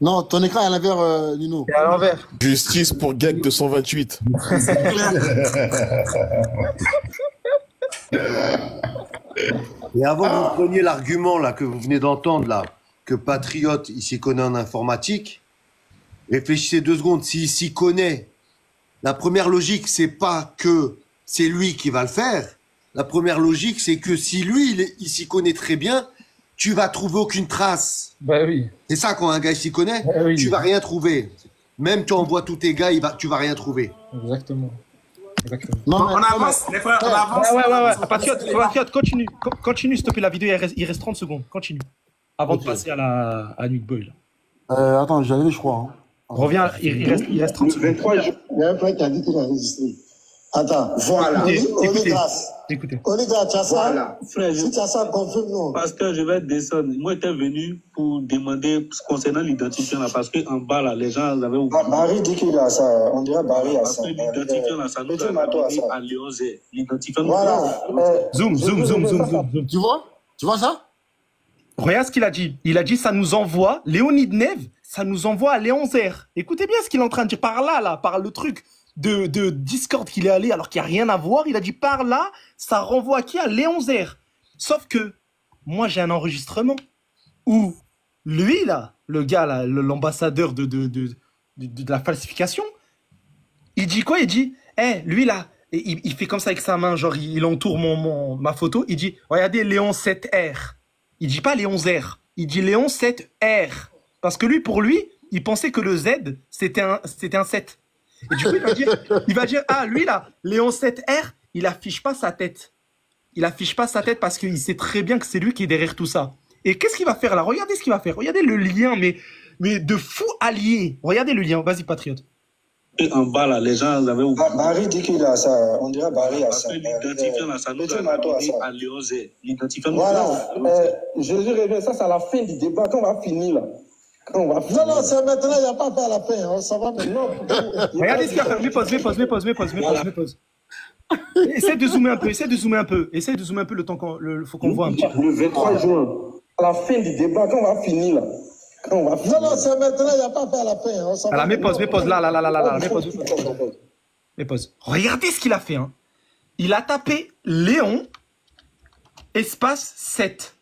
Non, ton écran est à l'envers, Nino. C'est à l'envers. Justice pour Gag 228. Et avant que vous preniez l'argument là que vous venez d'entendre là, que Patriote il s'y connaît en informatique, réfléchissez 2 secondes. S'il s'y connaît, la première logique c'est pas que c'est lui qui va le faire. La première logique c'est que si lui il s'y connaît très bien, tu vas trouver aucune trace. Bah oui. C'est ça quand un gars il s'y connaît, oui. tu vas rien trouver. Même tu envoies tous tes gars, tu vas rien trouver. Exactement. Non, On avance, les frères, on avance. Ouais. Patriote, continue, s'il te plaît, la vidéo, il reste 30 secondes. Continue. Avant de passer à Nuit Boy. Attends, j'y arrive, je crois. Hein. Reviens, il reste 30 secondes. 23 jours. Il y a un frère qui a dit qu'il a enregistré. Attends, voilà. Écoutez. Olivia, tu as ça? Voilà. Frère, si tu as ça, confirme-nous. Parce que je vais descendre. Moi, j'étais venu pour demander concernant l'identifiant là, parce qu'en bas là, les gens avaient oublié. Barry dit qu'il a ça. On dirait Barry a ça. Parce que l'identifiant là, ça nous a donné à Léon Z. L'identifiant. Voilà. Zoom. Tu vois ça? Regarde ce qu'il a dit. Il a dit ça nous envoie, Léonide Neve, ça nous envoie à Léon Zer. Écoutez bien ce qu'il est en train de dire par là, par le truc de Discord qu'il est allé alors qu'il n'y a rien à voir. Il a dit par là, ça renvoie à qui? À Léon Zer. Sauf que moi j'ai un enregistrement où lui là, le gars là, l'ambassadeur de la falsification, il dit quoi? Il dit, lui là, il fait comme ça avec sa main, genre il entoure ma photo, il dit, regardez Léon 7R. Il dit pas Léon Zer, il dit Léon 7R. Parce que lui, pour lui, il pensait que le Z, c'était un 7. Et du coup, il va dire, ah, lui là, Léon 7R, il affiche pas sa tête. Il affiche pas sa tête parce qu'il sait très bien que c'est lui qui est derrière tout ça. Et qu'est-ce qu'il va faire là? Regardez ce qu'il va faire. Regardez le lien, mais de fou allié. Regardez le lien. Vas-y, Patriote. Et en bas là, les gens avaient oublié. Barry dit qu'il a ça. On dirait Barry a ça. Parce que l'identifiant là, ça nous a donné à Léon Z. L'identifiant. Voilà. Jésus revient. Ça, c'est à la fin du débat. Quand on va finir là. Non, c'est maintenant, il n'y a pas fait à la fin. Hein. Ça va maintenant. Regardez ce qu'il va faire. Mets pause. Essaie de zoomer un peu. Essaie de zoomer un peu le temps faut qu'on voit un petit peu. Le 23 juin, à la fin du débat, quand on va finir là. Non, c'est maintenant, il n'y a pas fait à la fin. Hein. Voilà, mets pause, là. Mets pause. Regardez ce qu'il a fait. Hein. Il a tapé Léon, espace 7.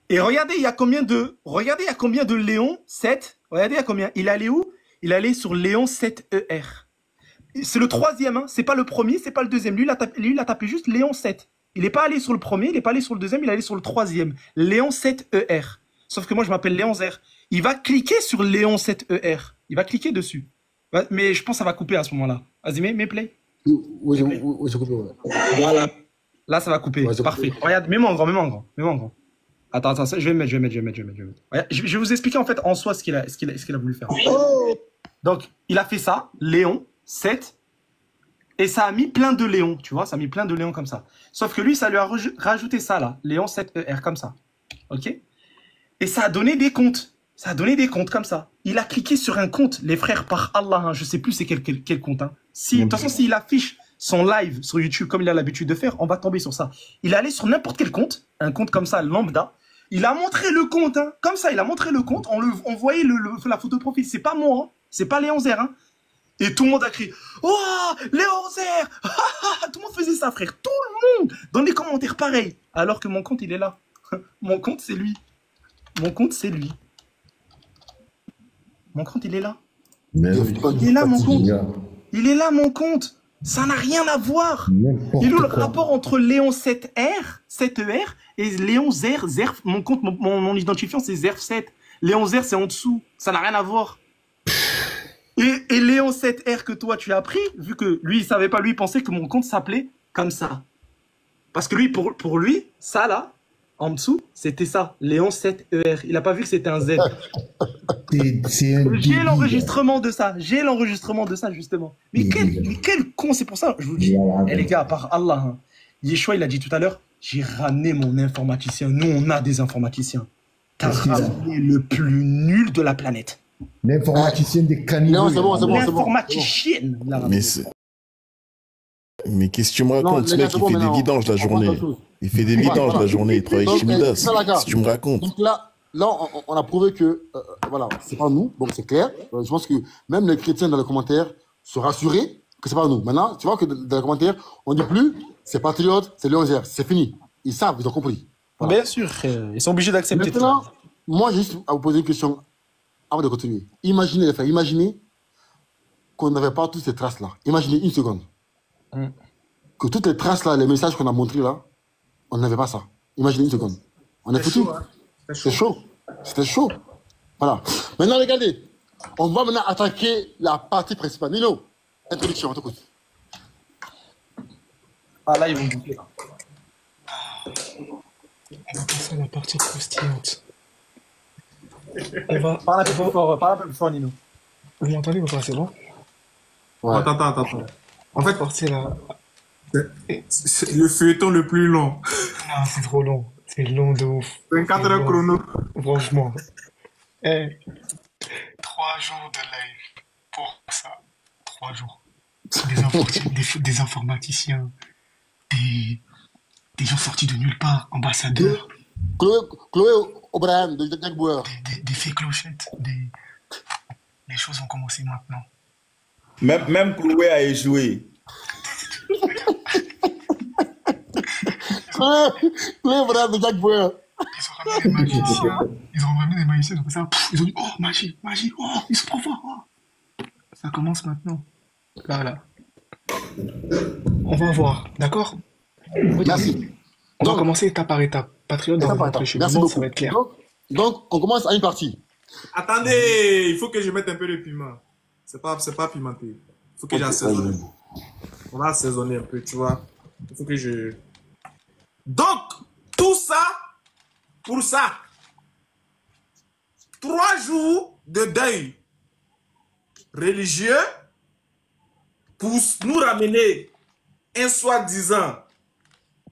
Et regardez, il y a combien de Léon 7. Regardez, il y a combien. Il est allé où? Il est allé sur Léon 7ER. C'est le troisième, hein. C'est pas le premier, c'est pas le deuxième. Lui, il a tapé juste Léon 7. Il n'est pas allé sur le premier, il n'est pas allé sur le deuxième, il est allé sur le troisième. Léon 7ER. Sauf que moi, je m'appelle Léon Zer. Il va cliquer sur Léon 7ER. Il va cliquer dessus. Mais je pense que ça va couper à ce moment-là. Vas-y, mets play. Oui, j'ai coupé. Ouais. Voilà. Là, ça va couper. Ouais, parfait. Regarde, mets-moi en grand. Attends, je vais mettre. Regarde, je vais vous expliquer en fait en soi ce qu'il a voulu faire. Donc, il a fait ça, Léon 7, et ça a mis plein de Léons, tu vois, ça a mis plein de Léons comme ça. Sauf que lui, ça lui a rajouté ça là, Léon 7ER comme ça. Ok? Et ça a donné des comptes. Comme ça. Il a cliqué sur un compte, les frères, par Allah, hein, je sais plus c'est quel compte. Hein. De toute façon, s'il affiche son live sur YouTube comme il a l'habitude de faire, on va tomber sur ça. Il est allé sur n'importe quel compte, un compte comme ça, lambda. Il a montré le compte, hein, comme ça, il a montré le compte. On voyait la photo de profil. C'est pas moi, hein, c'est pas Léon Zer. Hein. Et tout le monde a crié « Oh, Léon Zer !» Tout le monde faisait ça, frère. Tout le monde dans les commentaires, pareil. Alors que mon compte, il est là. Mon compte, c'est lui. Mon compte, il est là. Il est là, mon compte. Il est là, mon compte. Ça n'a rien à voir. Il est où le rapport entre Léon 7R, 7ER, et Léon Zer, mon compte, mon identifiant, c'est Zer 7. Léon Zer, c'est en dessous. Ça n'a rien à voir. Et Léon 7R que toi, tu as pris, vu que lui, il savait pas, lui, il pensait que mon compte s'appelait comme ça. Parce que lui, pour lui, ça là, en dessous, c'était ça, Léon 7ER. Il n'a pas vu que c'était un Z. J'ai l'enregistrement de ça. Justement. Mais quel con, c'est pour ça. Je vous dis, les gars, par Allah, hein, Yeshua, il a dit tout à l'heure, j'ai ramené mon informaticien. Nous, on a des informaticiens. T'as ramené le plus nul de la planète. L'informaticien des caniveaux. Non, c'est bon. L'informaticienne. Mais qu'est-ce que tu me racontes? Ce mec, il fait des vidanges la journée. Il fait des vidanges la journée. Il travaille chez Midas. Si tu me racontes. Donc là, là, on a prouvé que, voilà, c'est pas nous, donc c'est clair. Je pense que même les chrétiens dans les commentaires se rassuraient que c'est pas nous. Maintenant, tu vois que dans les commentaires, on dit plus, c'est Patriote, c'est Léonzer, c'est fini. Ils savent, ils ont compris. Voilà. Bien sûr, ils sont obligés d'accepter. Maintenant, moi, j'ai juste à vous poser une question avant de continuer. Imaginez, les frères, imaginez qu'on n'avait pas toutes ces traces-là. Imaginez une seconde. Que toutes les traces-là, les messages qu'on a montrés là, on n'avait pas ça. Imaginez une seconde. On est foutus. Hein. C'était chaud. C'était chaud. Voilà. Maintenant, regardez. On va maintenant attaquer la partie principale. Nino, introduction, on t'écoute. Ah là, ils vont boucler. On va passer à la partie croustillante. On va... Parle un peu plus fort, Nino. Vous m'entendez ou pas? C'est bon? Ouais. Attends. En fait, C'est là. c'est le feuilleton le plus long. Non, c'est trop long. C'est long de ouf. 24 C'est heures long. chrono. Franchement. 3 jours de live pour ça. 3 jours. Des informaticiens, des gens sortis de nulle part, ambassadeurs, Chloé O'Brien de Jack Bauer. des fées clochettes, les choses vont commencer maintenant. Même Chloé a échoué. Chloé O'Brien de Jack Bauer. Ils ont ramené des magiciens comme ça. Pff, ils ont dit oh magie, oh ils sont trop forts. Oh. Ça commence maintenant. Là. On va voir, d'accord? Merci. On va commencer étape par étape. Patriote dans votre Merci cheminement, beaucoup. ça va être clair. Donc, on commence à une partie. Attendez, il faut que je mette un peu de piment. C'est pas pimenté. Il faut que j'assaisonne. On va assaisonner un peu, tu vois. Il faut que je... Donc, tout ça, pour ça. 3 jours de deuil religieux pour nous ramener un soi-disant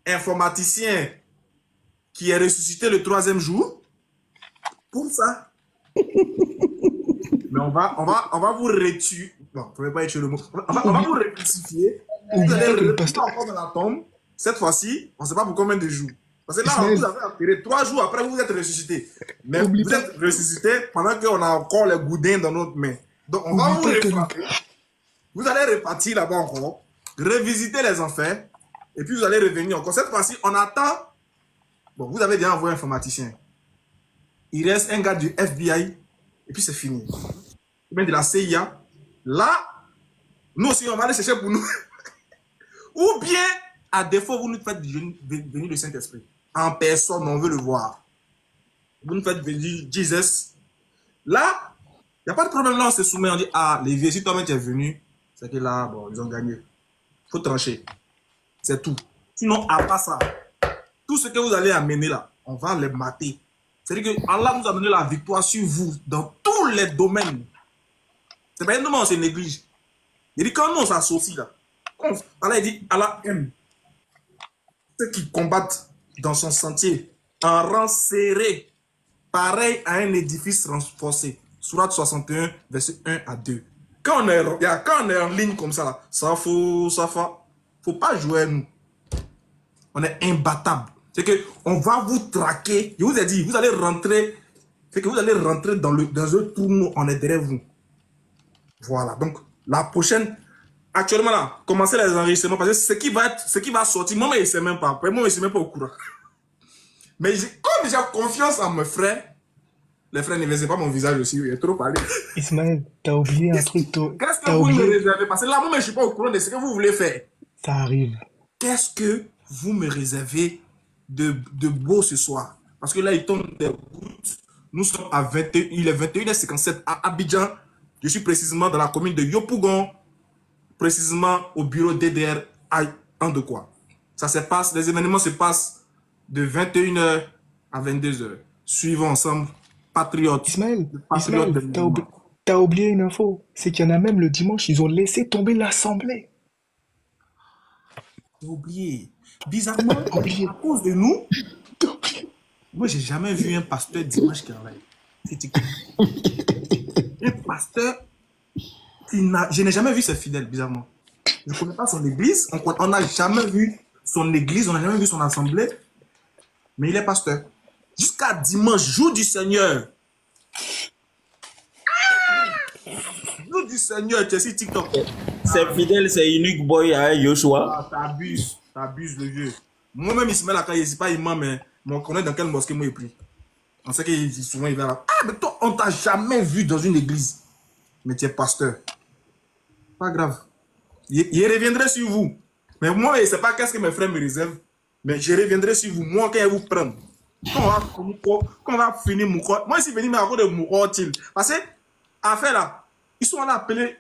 informaticien qui est ressuscité le 3e jour. Pour ça. Mais on va vous retuer. Non, vous ne pouvez pas écrire le mot. On va vous recrucifier. Vous allez rester encore dans la tombe. Cette fois-ci, on ne sait pas pour combien de jours. Parce que là, vous avez appelé 3 jours après, vous êtes ressuscité. Mais vous êtes ressuscité pendant qu'on a encore les goudins dans notre main. Donc, on va vous répartir. Vous allez repartir là-bas encore, revisiter les enfers, et puis vous allez revenir encore. Cette fois-ci, on attend. Bon, vous avez déjà envoyé un informaticien. Il reste un gars du FBI, et puis c'est fini. Ou bien de la CIA. Là, nous aussi, on va aller chercher pour nous. Ou bien, à défaut, vous nous faites venir le Saint-Esprit. En personne, on veut le voir. Vous nous faites venir Jesus. Là, il n'y a pas de problème. Là, on se soumet, on dit, ah, les vieux, si toi-même tu es venu, c'est que là, bon, ils ont gagné. Il faut trancher. C'est tout. Sinon, à part ça, tout ce que vous allez amener là, on va les mater. C'est-à-dire que Allah nous a donné la victoire sur vous dans tous les domaines. C'est pas nous, on se néglige. Il dit, quand nous, on s'associe là, Allah dit, Allah aime ceux qui combattent dans son sentier en rang serré, pareil à un édifice renforcé. Sourate 61, verset 1 à 2. Quand on est en ligne comme ça, là, faut pas jouer à nous. On est imbattable. C'est que on va vous traquer. Je vous ai dit, vous allez rentrer. C'est que vous allez rentrer dans un tournoi. On est derrière vous. Voilà. Donc, la prochaine. Actuellement, là, commencez les enregistrements parce que ce qui va sortir, moi, je ne sais même pas. Moi, je ne suis même pas au courant. Mais comme j'ai confiance en mes frères, les frères ne verraient pas mon visage aussi. Il est trop parlé. Ismaël, t'as oublié un truc. Qu'est-ce que vous me réservez? Parce que là, moi, je ne suis pas au courant de ce que vous voulez faire. Ça arrive. Qu'est-ce que vous me réservez de beau ce soir? Parce que là, il tombe des gouttes. Nous sommes à 21, il est 21h57 à Abidjan. Je suis précisément dans la commune de Yopougon, précisément au bureau DDR à Andokwa. Ça se passe, les événements se passent de 21h à 22h. Suivons ensemble, Patriote. Ismaël, t'as oublié une info. C'est qu'il y en a même le dimanche, ils ont laissé tomber l'assemblée. J'ai oublié. Bizarrement, à cause de nous, moi, j'ai jamais vu un pasteur dimanche qui en live. Un pasteur, je n'ai jamais vu ses fidèles, bizarrement. Je ne connais pas son église, on n'a jamais vu son église, on n'a jamais vu son assemblée, mais il est pasteur. Jusqu'à dimanche, jour du Seigneur. Jour du Seigneur, tu es sur TikTok. C'est fidèle, c'est unique boy à Joshua. Ah, t'abuses le jeu. Moi-même, il se met la caille, c'est pas imam, mais on connaît dans quelle mosquée moi il prie. On sait qu'il souvent il va là. Ah, mais toi, on t'a jamais vu dans une église. Mais tu es pasteur. Pas grave. Il reviendrait sur vous. Mais moi, je ne sais pas qu'est-ce que mes frères me réservent. Mais je reviendrai sur vous. Moi, quand ils vous prennent. Quand on va finir mon corps. Moi, je suis venu mais à cause de mon corps. Parce que, affaire là, ils sont allés appeler.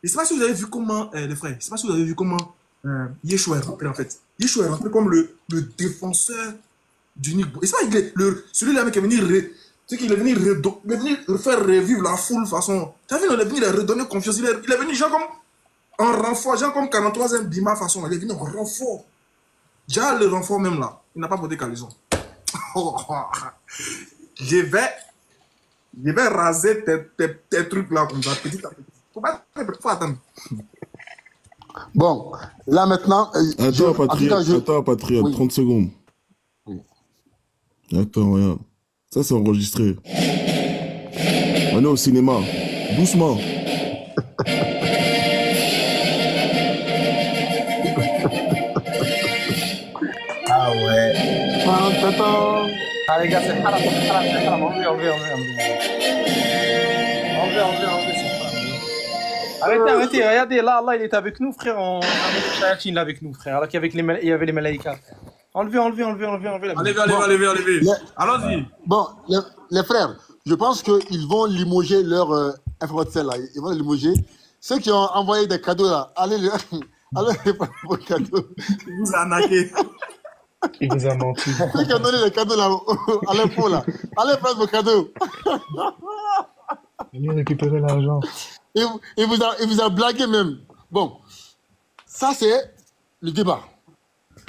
Je ne sais pas si vous avez vu comment, les frères, je ne sais pas si vous avez vu comment Yeshua est rentré en fait. Yeshua est rentré comme le défenseur d'unique. Et c'est pas celui-là qui est venu. C'est qu'il est venu faire revivre la foule façon. Tu as vu, il est venu leur redonner confiance. Il est venu genre comme en renfort, genre comme 43e Bima façon. Il est venu en renfort. Déjà le renfort même là, il n'a pas porté caleçon. Je vais raser tes trucs là comme ça, petit à petit. Faut attendre. Bon, là maintenant. Attends, Patriote, oui. 30 secondes. Oui. Attends, regarde. Ça, c'est enregistré. On est au cinéma. Doucement. Ah ouais. Ah les gars, c'est haram, enlevez, arrêtez, regardez, là, Allah, il est avec nous, frère, il est avec nous, frère, alors qu'il y avait les malaïkas. Enlevez. Allez. Allons-y. Bon, les frères, je pense qu'ils vont limoger leur informaticien là. Ils vont les limoger. Ceux qui ont envoyé des cadeaux là, allez prendre vos cadeaux. Il vous a arnaqué. Il vous a menti. Ceux qui ont donné les cadeaux là, à l'info là, allez prendre vos cadeaux. Il a récupéré l'argent. Il vous a blagué même. Bon, ça c'est le débat.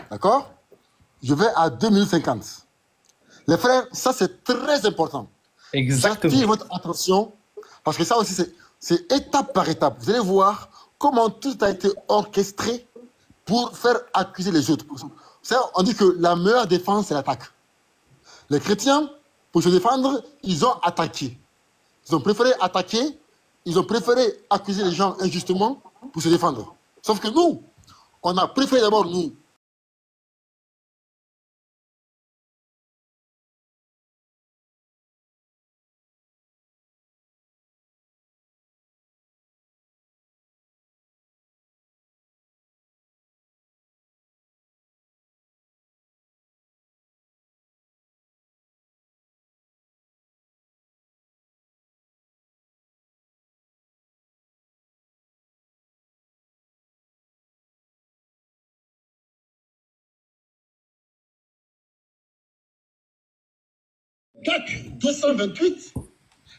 D'accord? Je vais à 2 minutes 50. Les frères, ça c'est très important. Exactement. J'attire votre attention parce que ça aussi c'est étape par étape. Vous allez voir comment tout a été orchestré pour faire accuser les autres. On dit que la meilleure défense c'est l'attaque. Les chrétiens, pour se défendre, ils ont attaqué. Ils ont préféré attaquer, ils ont préféré accuser les gens injustement pour se défendre. Sauf que nous, on a préféré d'abord nous. CAC 228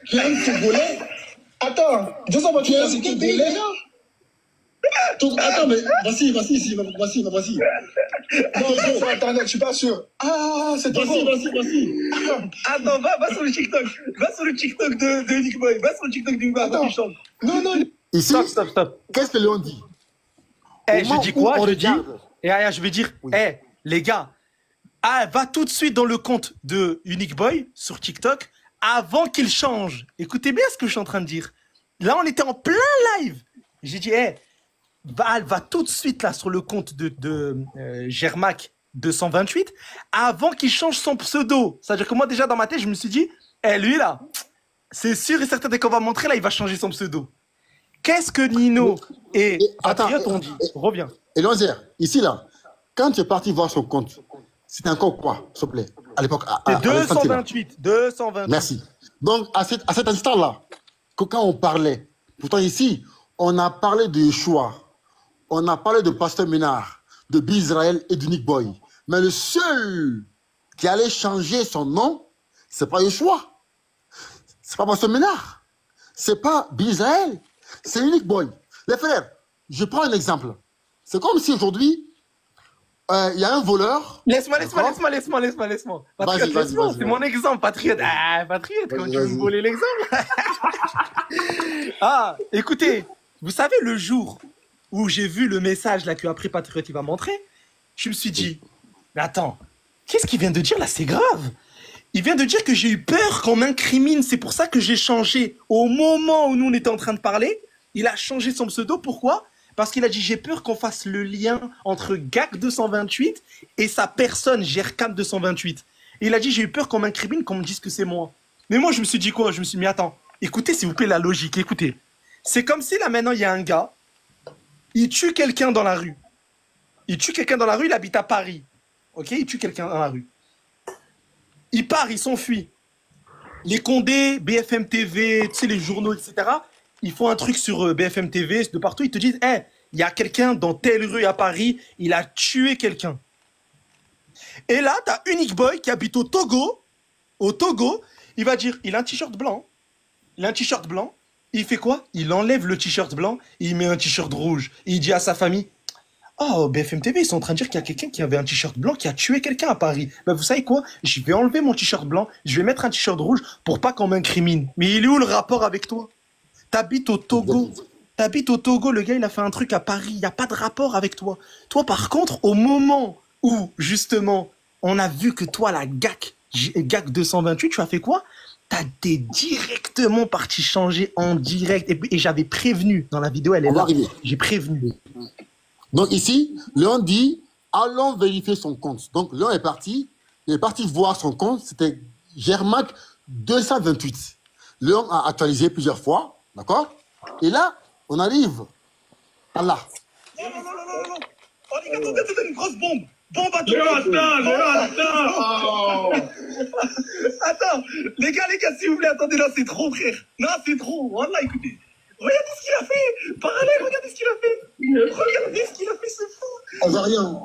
qui est un Togolais. Attends, 228 c'est qui Togolais là? Attends, mais voici. Non, faut internet, je suis pas sûr. Ah, c'est voici. Attends, va sur le TikTok. Va sur le TikTok de Nick Boy. Va sur le TikTok du gars qui chante. Non. Ici, Stop. Qu'est-ce que Léon dit? Je dis quoi? Je vais dire, les gars, va tout de suite dans le compte de Unique Boy sur TikTok avant qu'il change. Écoutez bien ce que je suis en train de dire. Là, on était en plein live. J'ai dit, va tout de suite là sur le compte de Germac 228 avant qu'il change son pseudo. C'est-à-dire que moi, déjà dans ma tête, je me suis dit, lui là, c'est sûr et certain dès qu'on va montrer là, il va changer son pseudo. Qu'est-ce que Nino et Patriote ont dit? Reviens. Et Lonzière, ici là, quand tu es parti voir son compte, c'était encore quoi, s'il te plaît, à l'époque? C'est 228. Merci. Donc, à cet instant-là, quand on parlait, pourtant ici, on a parlé de Yeshua, on a parlé de Pasteur Ménard, de Bizraël et de Nick Boy. Mais le seul qui allait changer son nom, c'est pas Yeshua. C'est pas Pasteur Ménard. C'est pas Bizraël. C'est Nick Boy. Les frères, je prends un exemple. C'est comme si aujourd'hui, il y a un voleur. Laisse-moi. Patriote, c'est mon exemple, Patriote. Patriote, comment tu veux me voler l'exemple? Écoutez, vous savez, le jour où j'ai vu le message là qu'après Patriote il va montrer, je me suis dit, mais attends, qu'est-ce qu'il vient de dire là? C'est grave. Il vient de dire que j'ai eu peur qu'on m'incrimine. C'est pour ça que j'ai changé. Au moment où nous, on était en train de parler, il a changé son pseudo. Pourquoi? Parce qu'il a dit, j'ai peur qu'on fasse le lien entre GAC 228 et sa personne, Gercam 228. Et il a dit, j'ai eu peur qu'on m'incrimine, qu'on me dise que c'est moi. Mais moi, je me suis dit quoi? Je me suis dit, mais attends, écoutez, s'il vous plaît, la logique, écoutez. C'est comme si là, maintenant, il y a un gars, il tue quelqu'un dans la rue. Il tue quelqu'un dans la rue, il habite à Paris. Ok? Il tue quelqu'un dans la rue. Il part, il s'enfuit. Les Condé, BFM TV, tu sais, les journaux, etc., ils font un truc sur BFM TV, de partout, ils te disent, hey, il y a quelqu'un dans telle rue à Paris, il a tué quelqu'un. Et là, tu as Unique Boy qui habite au Togo, il va dire, il a un t-shirt blanc, il fait quoi? Il enlève le t-shirt blanc, il met un t-shirt rouge, il dit à sa famille, oh, BFM TV, ils sont en train de dire qu'il y a quelqu'un qui avait un t-shirt blanc qui a tué quelqu'un à Paris. Ben, vous savez quoi? Je vais enlever mon t-shirt blanc, je vais mettre un t-shirt rouge pour pas qu'on m'incrimine. Mais il est où le rapport avec toi? T'habites au Togo. Le gars, il a fait un truc à Paris. Il n'y a pas de rapport avec toi. Toi, par contre, au moment où, justement, on a vu que toi, la GAC 228, tu as fait quoi? T'es directement parti changer en direct. Et j'avais prévenu dans la vidéo, elle est là. J'ai prévenu. Donc ici, Léon dit, allons vérifier son compte. Donc Léon est parti, il est parti voir son compte, c'était Germac 228. Léon a actualisé plusieurs fois, d'accord? Et là, on arrive à là. Non. Oh les gars, c'était une grosse bombe. Bombe à tout Attends, les gars, s'il vous plaît, attendez, là, c'est trop, frère. Non, c'est trop. Voilà, écoutez. Regardez ce qu'il a fait. Parallèle, regardez ce qu'il a fait. C'est fou. On va rien.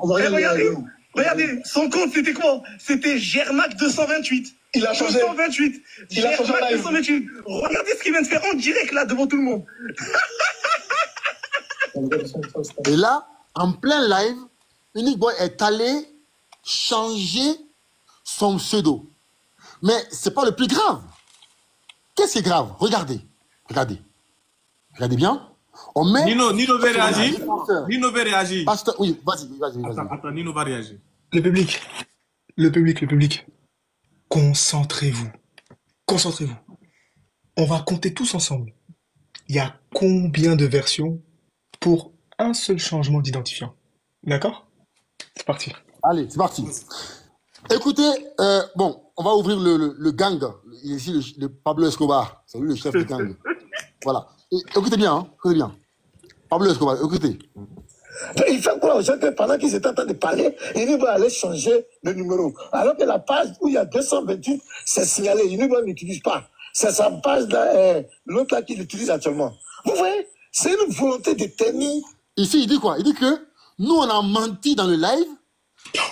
Regardez, son compte, c'était quoi? C'était Germac 228. Il a changé. 228. Il a changé. 228. Regardez ce qu'il vient de faire en direct, là, devant tout le monde. Et là, en plein live, Unique Boy est allé changer son pseudo. Mais c'est pas le plus grave. Qu'est-ce qui est grave? Regardez bien. On met... Nino veut réagir. Oui, vas-y. Attends, Nino va réagir. Le public. Concentrez-vous. On va compter tous ensemble. Il y a combien de versions pour un seul changement d'identifiant? D'accord? C'est parti. Allez, c'est parti. Écoutez, on va ouvrir le gang. Ici, le Pablo Escobar. C'est lui le chef du gang. Voilà. Écoutez bien, Pablo Escobar, écoutez. Il fait quoi aux gens que pendant qu'ils étaient en train de parler, il va aller changer le numéro. Alors que la page où il y a 228, c'est signalé. Il n'utilise pas. C'est sa page, l'autre là qu'il utilise actuellement. Vous voyez, c'est une volonté de tenir. Ici, il dit quoi? Il dit que nous, on a menti dans le live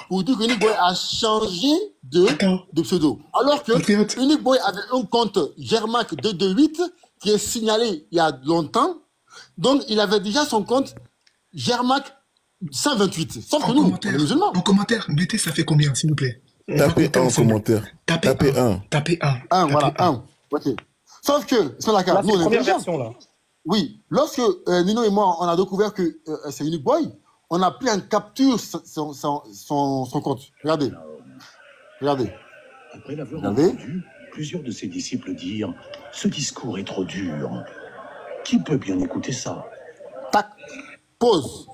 pour dire que Unique Boy a changé de pseudo. Alors que Unique Boy avait un compte Germac 228 qui est signalé il y a longtemps. Donc, il avait déjà son compte Germac 128. Sauf que nous, on est musulmans. En commentaire, mettez ça fait combien, s'il vous plaît? Tapez 1 en commentaire. Tapez 1. Tapez 1. 1, voilà, 1. Ok. Sauf que, c'est la carte. Nous, on est première version, là. Oui. Lorsque Nino et moi, on a découvert que c'est Unique Boy, on a pris en capture son compte. Regardez. Après l'avoir entendu, plusieurs de ses disciples dirent « Ce discours est trop dur. Qui peut bien écouter ça ?» Tac. Pause.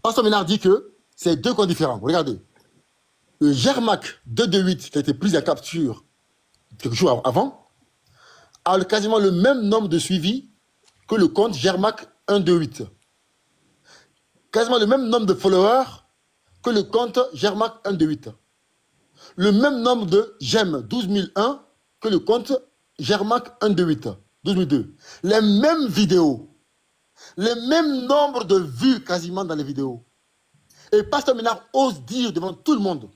Pasteur Ménard dit que c'est deux comptes différents. Regardez. Le Germac 228, qui a été pris à capture quelques jours avant, a quasiment le même nombre de suivis que le compte Germac 128. Quasiment le même nombre de followers que le compte Germac 128. Le même nombre de j'aime 12001 que le compte Germac 128, 12002. Les mêmes vidéos. Les mêmes nombres de vues quasiment dans les vidéos. Et Pasteur Ménard ose dire devant tout le monde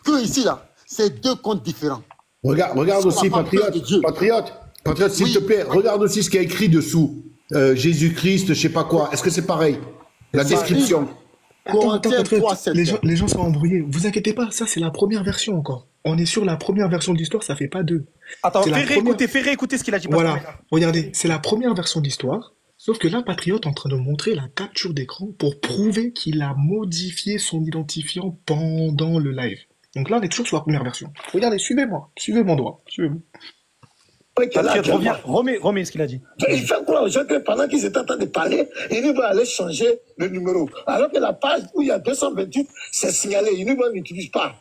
que ici, là, c'est deux comptes différents. Regarde aussi, Patriote, s'il te plaît, regarde aussi ce qu'il y a écrit dessous. Jésus-Christ, je sais pas quoi. Est-ce que c'est pareil? La description. Les gens sont embrouillés. Vous inquiétez pas, ça c'est la première version encore. On est sur la première version de l'histoire, ça fait pas deux. Attends, fais réécouter ce qu'il a dit. Voilà, regardez, c'est la première version de l'histoire. Sauf que là, Patriote est en train de montrer la capture d'écran pour prouver qu'il a modifié son identifiant pendant le live. Donc là, on est toujours sur la première version. Regardez, suivez-moi. Suivez mon doigt. Suivez-moi. Remets ce qu'il a dit. Il fait croire aux gens que pendant qu'ils étaient en train de parler, il va aller changer le numéro. Alors que la page où il y a 228, c'est signalé. Il n'utilise pas.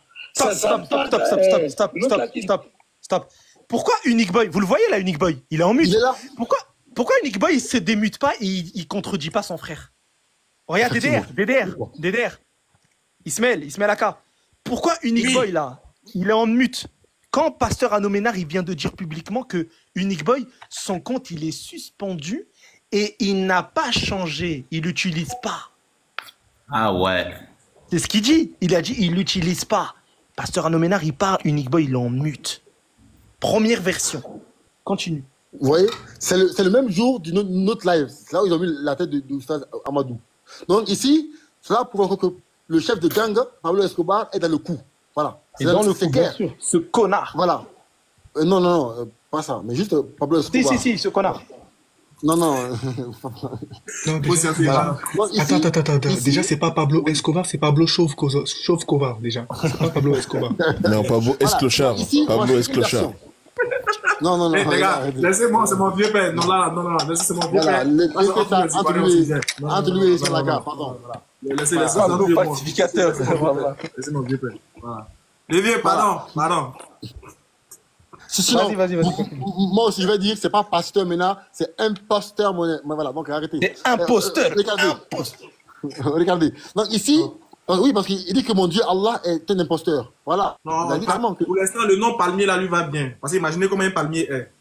Stop. Pourquoi Unique Boy, vous le voyez là, Unique Boy, il est en mute. Il est là. Pourquoi Unique Boy, il se démute pas et il contredit pas son frère? Regarde, DDR. Ismaël Aka. Pourquoi Unique Boy là, il est en mute? Quand Pasteur Anoménar, il vient de dire publiquement que Unique Boy, son compte, il est suspendu et il n'a pas changé. Il l'utilise pas. Ah ouais. C'est ce qu'il dit. Il a dit, il l'utilise pas. Pasteur Anoménar, il parle, Unique Boy, il est en mute. Première version. Continue. Vous voyez, c'est le même jour d'une autre live. C'est là où ils ont mis la tête de Oustaz Amadou. Donc ici, c'est là pour que le chef de gang, Pablo Escobar, est dans le coup. Voilà. Et dans le coup, bien sûr. Ce connard. Voilà. Non, pas ça. Mais juste Pablo Escobar. Si, ce connard. Non. Non, attends. Déjà, c'est pas Pablo Escobar, c'est Pablo Chauve-Covar, déjà. C'est pas Pablo Escobar. Non, Pablo Esclochard. Pablo Esclochard. Non. Les gars, laissez-moi, c'est mon vieux père. Non, laissez, c'est mon vieux père. Entre lui et Salaga, pardon. Laissez Pablo falsificateur. Laissez mon vieux père. Voilà. Les vieux, pardon. Sinon, vas-y. Moi aussi, je vais dire que c'est pas pasteur Ménard, c'est imposteur monnaie. Voilà, donc arrêtez. C'est imposteur. Regardez. Donc ici, oui, parce qu'il dit que mon Dieu, Allah, est un imposteur. Voilà. Non, pour l'instant, le nom palmier là lui va bien. Parce que imaginez comment un palmier est.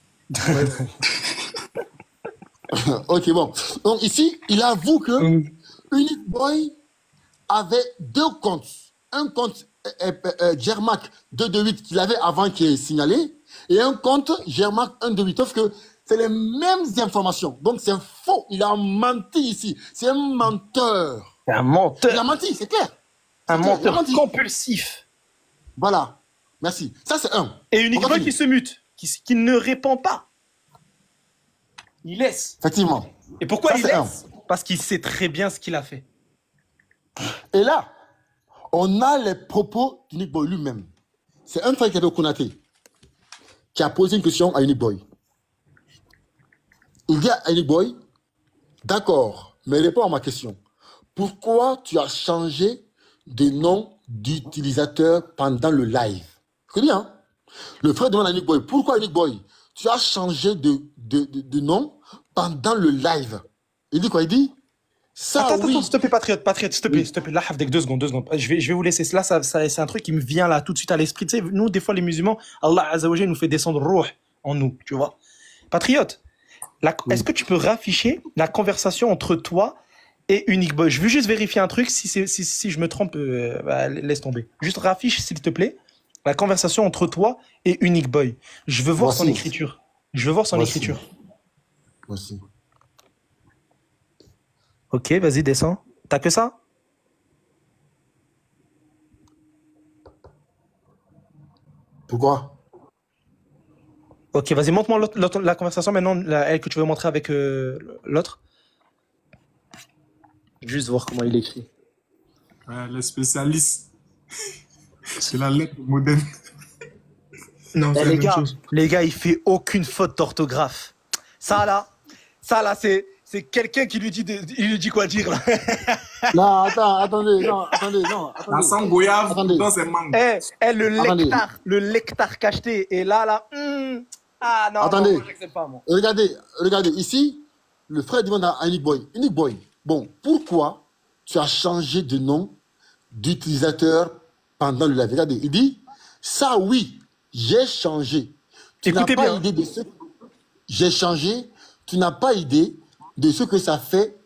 Ok, bon. Donc ici, il avoue que Unique Boy avait deux comptes. Un compte Germac 228 qu'il avait avant qui est signalé et un compte Germac 128. Sauf que c'est les mêmes informations. Donc c'est faux. Il a menti ici. C'est un menteur. C'est un menteur. Il a menti, c'est clair. Un menteur compulsif. Voilà. Merci. Ça, c'est un. Et Unique Boy qui se mute, qui ne répond pas. Il laisse. Effectivement. Et pourquoi il laisse? Parce qu'il sait très bien ce qu'il a fait. Et là, on a les propos d'Unique Boy lui-même. C'est un frère Konaté qui a posé une question à Unique Boy. Il dit à Unique Boy, d'accord, mais réponds à ma question. Pourquoi tu as changé de nom d'utilisateur pendant le live? C'est bien. Le frère demande à Unique Boy, pourquoi Unique Boy, tu as changé de nom pendant le live? Il dit quoi? Il dit, ça, attends, oui. s'il te plaît, Patriote, s'il te plaît, là, avec 2 secondes. Je vais vous laisser. Là, c'est un truc qui me vient là tout de suite à l'esprit. Tu sais, nous, des fois, les musulmans, Allah Azza wa Jalla nous fait descendre ruh en nous, tu vois. Patriote, est-ce que tu peux rafficher la conversation entre toi et Unique Boy? Je veux juste vérifier un truc. Si je me trompe, laisse tomber. Juste raffiche, s'il te plaît, la conversation entre toi et Unique Boy. Je veux voir son écriture. Moi aussi. Ok, vas-y, descends. T'as que ça? Pourquoi? Ok, vas-y, montre-moi la conversation maintenant, elle que tu veux montrer avec l'autre. Juste voir comment il écrit. Le spécialiste. C'est la lettre moderne. Non, c'est la même chose. Les gars, il fait aucune faute d'orthographe. Ça là, c'est quelqu'un qui lui dit quoi dire là. Non, attendez. La sang goyave, dans ses mangues. Le lectar cacheté. Et là. Ah non, attendez. Non, j'accepte pas, moi. Regardez, ici, le frère demande à Unique Boy. Unique Boy, bon, pourquoi tu as changé de nom d'utilisateur pendant le live? Regardez, il dit, ça oui, j'ai changé. Tu n'as pas idée de ce... J'ai changé, tu n'as pas idée de ce que ça fait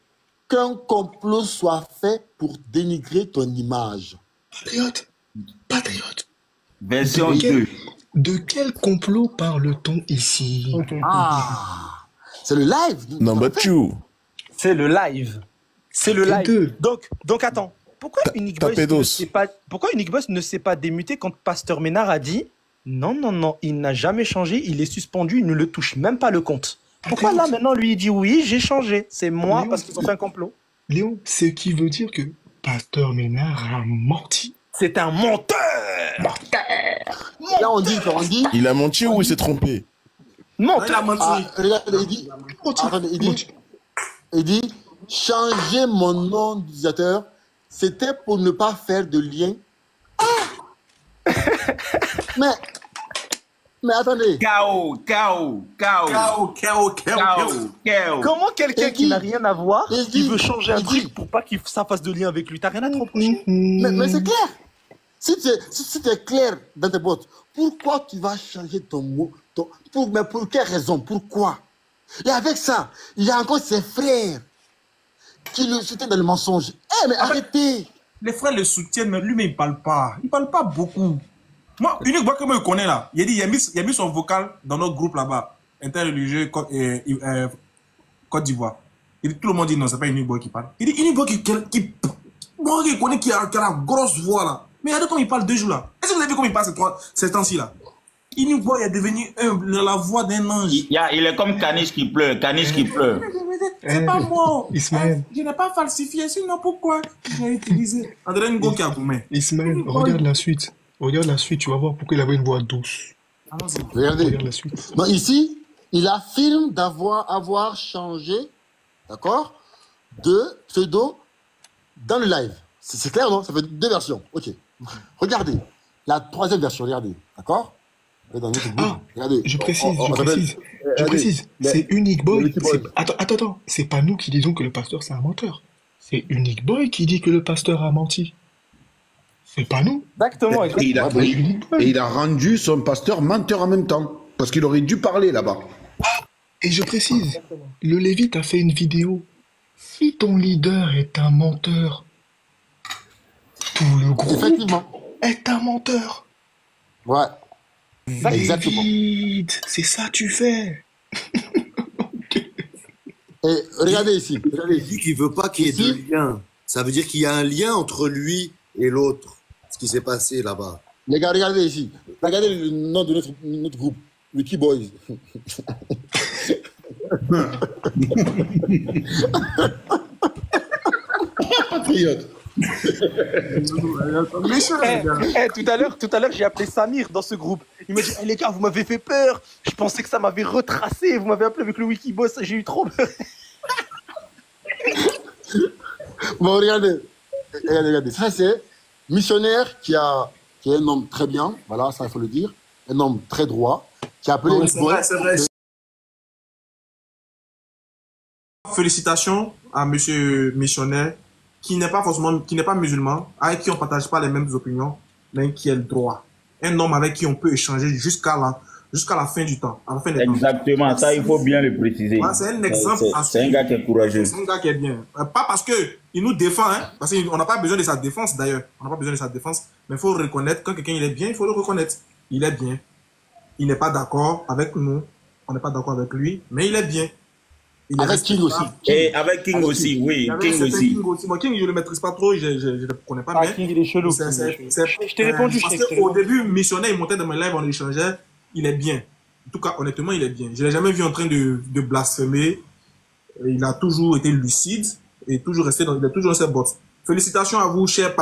qu'un complot soit fait pour dénigrer ton image. Patriote. Version 2. De quel complot parle-t-on ici? Ah, c'est le live. Number 2. C'est le live. Donc attends. Pourquoi Unique Boy ne s'est pas démuté quand Pasteur Ménard a dit non, il n'a jamais changé, il est suspendu, il ne le touche même pas le compte. Pourquoi là maintenant lui il dit oui, j'ai changé, c'est moi Léon, parce qu'ils ont fait un complot. Léon, ce qui veut dire que Pasteur Ménard a menti. C'est un menteur. Là, on dit. Il a menti ou il s'est trompé? Menteur. Il a menti. Regardez, il dit, changer mon nom d'utilisateur, c'était pour ne pas faire de lien. Mais attendez. Chaos. Comment quelqu'un qui n'a rien à voir, il veut changer un il truc dit- pour pas que ça fasse de lien avec lui? T'as rien à te reprocher. Mais c'est clair. Si tu es clair dans tes bottes, pourquoi tu vas changer ton mot mais pour quelle raison? Pourquoi? Et avec ça, il y a encore ses frères qui le soutiennent dans le mensonge. Mais arrêtez. Les frères le soutiennent, mais lui, mais il parle pas. Il parle pas beaucoup. Moi, unique fois que moi, je connais là, il a mis son vocal dans notre groupe là-bas, interreligieux Côte d'Ivoire. Tout le monde dit non, c'est pas Unique Boy qui parle. Il dit Unique Boy moi, je connais qui a la grosse voix là. Mais regardez comment il parle 2 jours là. Est-ce que vous avez vu comment il parle ces temps-ci là? Unique Boy est devenu la voix d'un ange. Il est comme Caniche qui pleure. C'est pas moi. Ismaël. Je n'ai pas falsifié, sinon pourquoi j'ai utilisé André Ngo qui a goumé. Ismaël, regarde la suite. Regarde la suite, tu vas voir pourquoi il avait une voix douce. Regardez. Regarde la suite. Donc ici, il affirme avoir changé, d'accord, de pseudo dans le live. C'est clair, non? Ça fait 2 versions. Ok. Regardez. La 3e version, regardez. D'accord? Regardez. Je précise. C'est Unique Boy. Attends. C'est pas nous qui disons que le pasteur c'est un menteur. C'est Unique Boy qui dit que le pasteur a menti. C'est pas nous. Exactement. Et il a rendu son pasteur menteur en même temps. Parce qu'il aurait dû parler là-bas. Et je précise, le Lévite a fait une vidéo. Si ton leader est un menteur, tout le groupe est un menteur. Ouais. Exactement. Lévite, c'est ça que tu fais. Et regardez ici. Il dit qu'il veut pas qu'il y ait de lien. Ça veut dire qu'il y a un lien entre lui et l'autre. Ce qui s'est passé là-bas. Les gars, regardez ici. Regardez le nom de notre groupe. Wiki Boys. Patriote. Tout à l'heure, j'ai appelé Samir dans ce groupe. Il m'a dit, les gars, vous m'avez fait peur. Je pensais que ça m'avait retracé. Vous m'avez appelé avec le Wikiboss. J'ai eu trop peur. Bon, regardez. Ça, c'est missionnaire qui est un homme très bien. Voilà, ça, il faut le dire. Un homme très droit. Qui a appelé... C'est vrai. Félicitations à monsieur missionnaire qui n'est pas musulman, avec qui on ne partage pas les mêmes opinions, mais qui est le droit. Un homme avec qui on peut échanger jusqu'à la fin du temps. À la fin des Exactement, temps. Ça il faut bien le préciser. Ouais, c'est un exemple. C'est un gars qui est courageux. C'est un gars qui est bien. Pas parce qu'il nous défend, parce qu'on n'a pas besoin de sa défense d'ailleurs. On n'a pas besoin de sa défense, mais il faut reconnaître, quand quelqu'un il est bien, il faut le reconnaître. Il est bien. Il n'est pas d'accord avec nous, on n'est pas d'accord avec lui, mais il est bien. Avec King aussi. Et avec King aussi, oui. King aussi. Moi, King, je ne le maîtrise pas trop, je ne le connais pas. Mais King, il est chelou. Je t'ai répondu. Parce qu'au début, missionnaire, il montait dans mes lives, on échangeait, il est bien. En tout cas, honnêtement, il est bien. Je ne l'ai jamais vu en train de blasphémer. Il a toujours été lucide et il a toujours resté dans ses bottes. Félicitations à vous, cher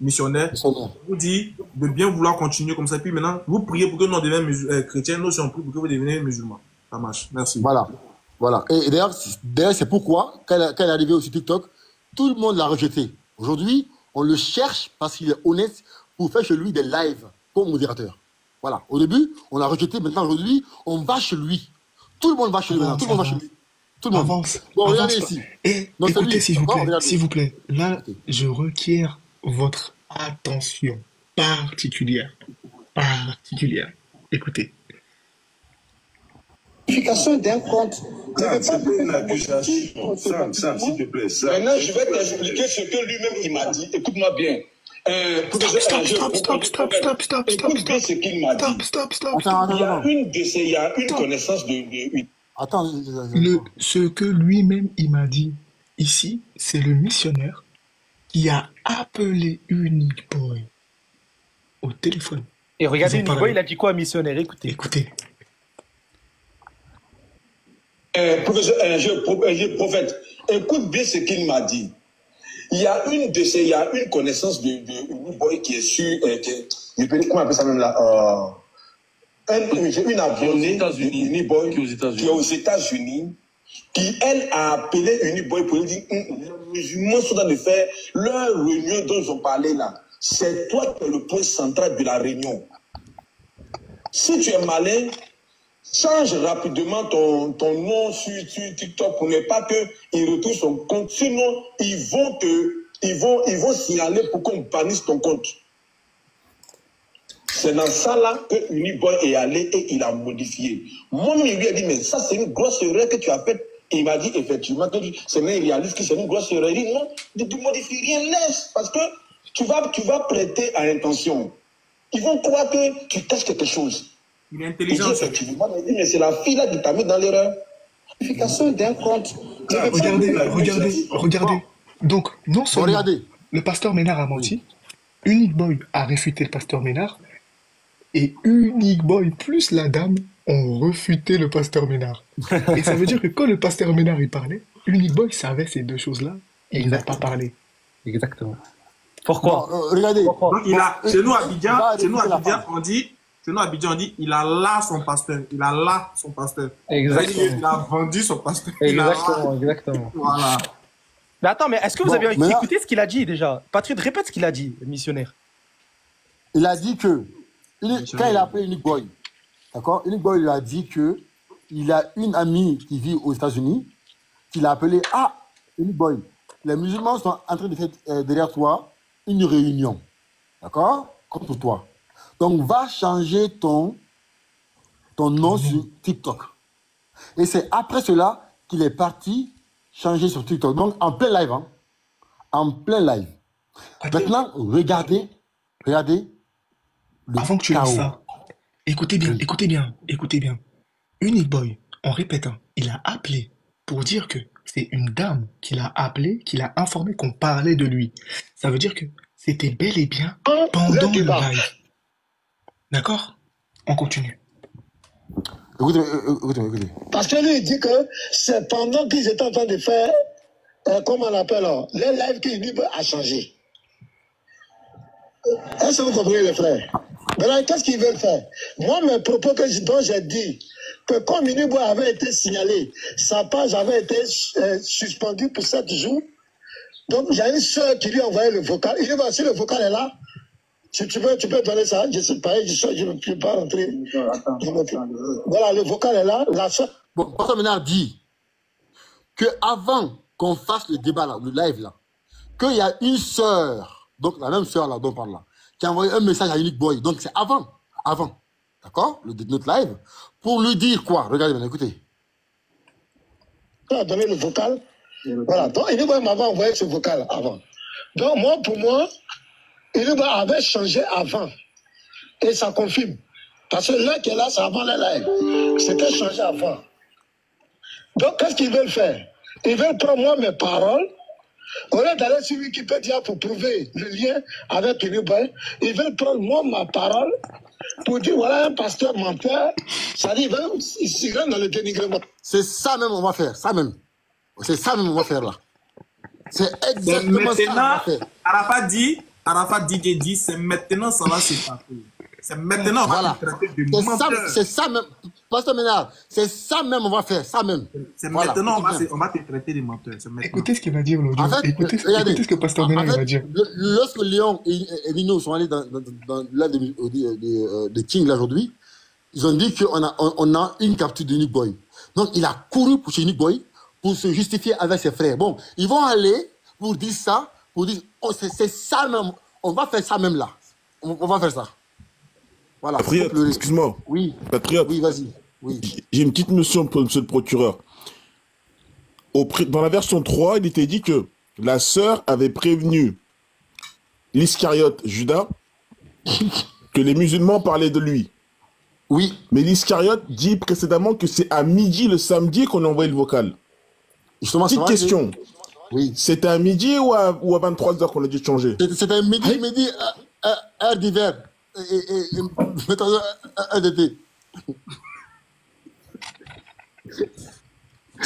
missionnaire. Je vous dis de bien vouloir continuer comme ça. Puis maintenant, vous priez pour que nous devenions chrétiens. Nous aussi, on prie pour que vous deveniez musulmans. Ça marche. Merci. Voilà. Et d'ailleurs, c'est pourquoi, quand elle est arrivée sur TikTok, tout le monde l'a rejeté. Aujourd'hui, on le cherche parce qu'il est honnête pour faire chez lui des lives comme modérateur. Voilà. Au début, on l'a rejeté. Maintenant, aujourd'hui, on va chez lui. Tout le monde va chez lui. Tout le monde va chez lui. Tout le monde. Avance. Bon, regardez ici. Et écoutez, s'il vous plaît. Là, je requiers votre attention particulière. Écoutez. D'un compte. C'est une accusation. Sam, s'il te plaît. Maintenant, je vais t'expliquer ce que lui-même il m'a dit. Écoute-moi bien. Stop. Écoute ce qu'il m'a dit. Il y a une connaissance de... Attends. Ce que lui-même il m'a dit ici, c'est le missionnaire qui a appelé Unique Boy au téléphone. Et regardez, Unique Boy, il a dit quoi, missionnaire? Écoutez. Prophète, écoute bien ce qu'il m'a dit. Il y a une connaissance de boy qui est sur, comment on appelle ça même là, j'ai une abonnée Uniboy qui est aux États-Unis, qui elle a appelé Uniboy pour lui dire les musulmans sont en train de faire leur réunion dont ils ont parlé là. C'est toi qui es le point central de la réunion. Si tu es malin, change rapidement ton nom sur TikTok pour ne pas qu'il retrouve son compte. Sinon, ils vont signaler pour qu'on bannisse ton compte. C'est dans ça là que Uniboy est allé et il a modifié. Moi, il lui a dit, mais ça, c'est une grosse erreur que tu as faite. Et il m'a dit, effectivement, que c'est réaliste que c'est une grosse erreur. Il dit, non, ne modifie rien, laisse. Parce que tu vas prêter à intention. Ils vont croire que tu caches quelque chose. Il est intelligent. Il dit, effectivement, mais c'est la fille là qui t'a mis dans l'erreur. Vérification d'un compte. Regardez. Donc, non seulement le pasteur Ménard a menti, Uniboy a réfuté le pasteur Ménard, et Uniboy plus la dame ont refuté le pasteur Ménard. Et ça veut dire que quand le pasteur Ménard il parlait, Uniboy savait ces deux choses-là et il n'a pas parlé. Exactement. Pourquoi? Regardez. Donc chez nous à Abidjan, on dit, il a là son pasteur. Il a là son pasteur. Exactement. Il a vendu son pasteur. Exactement. Voilà. Mais attends, mais est-ce que vous avez écouté ce qu'il a dit déjà? Patrick, répète ce qu'il a dit, le missionnaire. Il a dit que, quand il a appelé Uniboy, d'accord, Uniboy lui a dit que il a une amie qui vit aux États-Unis, qu'il a appelé, Uniboy, les musulmans sont en train de faire derrière toi une réunion, d'accord, contre toi. Donc, va changer ton nom sur TikTok. Et c'est après cela qu'il est parti changer sur TikTok. Donc, en plein live, hein. En plein live. Maintenant, regardez. Avant que tu lances ça, écoutez bien. Uniboy, on répète, hein, il a appelé pour dire que c'est une dame qui l'a appelé, qui l'a informé qu'on parlait de lui. Ça veut dire que c'était bel et bien pendant le live. D'accord? On continue. Écoutez. Parce que lui, il dit que c'est pendant qu'ils étaient en train de faire, comment on appelle, les lives qu'Uniboy a changé. Est-ce que vous comprenez, les frères? Maintenant, qu'est-ce qu'ils veulent faire? Moi, mes propos dont j'ai dit que comme Uniboy avait été signalé, sa page avait été suspendue pour 7 jours. Donc, j'ai une soeur qui lui a envoyé le vocal. Uniboy, si le vocal est là, si tu peux donner ça. Je sais pas, je ne peux pas rentrer. Voilà, le vocal est là. La soeur. Bon, Pasteur Ménard dit qu'avant qu'on fasse le débat là, le live là, qu'il y a une sœur, donc la même sœur là dont on parle là, qui a envoyé un message à Uniboy. Donc c'est avant. D'accord? Notre live. Pour lui dire quoi? Regardez bien, écoutez. Il a donné le vocal. Voilà. Donc Uniboy m'avait envoyé ce vocal avant. Donc pour moi, Uniboy avait changé avant. Et ça confirme. Parce que là qui est là, c'est avant le live. C'était changé avant. Donc qu'est-ce qu'ils veulent faire? Ils veulent prendre moi mes paroles. Au lieu d'aller sur Wikipédia pour prouver le lien avec Uniboy, ils veulent prendre moi ma parole pour dire voilà un pasteur menteur. Ça dit, ils s'iront dans le dénigrement. C'est ça même on va faire, ça même. C'est ça même on va faire là. C'est exactement ça qu'on va faire. Arafat dit, c'est maintenant ça va se passer. C'est maintenant on va te traiter de menteur. C'est ça même, Pasteur Ménard, c'est ça même on va faire, ça même. C'est maintenant on va te traiter de menteur. Écoutez ce qu'il va dire l'audio. En fait, écoutez ce que Pasteur Ménard va dire. Lorsque Léon et Nino sont allés dans l'œuvre de King là aujourd'hui, ils ont dit qu'on a une capture de Uniboy. Donc il a couru pour chez Uniboy pour se justifier avec ses frères. Bon, ils vont aller pour dire ça, pour dire oh, c'est ça même, on va faire ça même là. On va faire ça. Voilà. Patriote, excuse-moi. Oui. Patriote. Oui, vas-y. Oui. J'ai une petite notion pour monsieur le procureur. Dans la version 3, il était dit que la sœur avait prévenu l'Iscariote Judas que les musulmans parlaient de lui. Oui. Mais l'Iscariote dit précédemment que c'est à midi le samedi qu'on a envoyé le vocal. Justement, petite question. Oui. C'était à midi ou à 23h qu'on a dû changer? C'était à midi, heure d'hiver. Et mettons un d'été.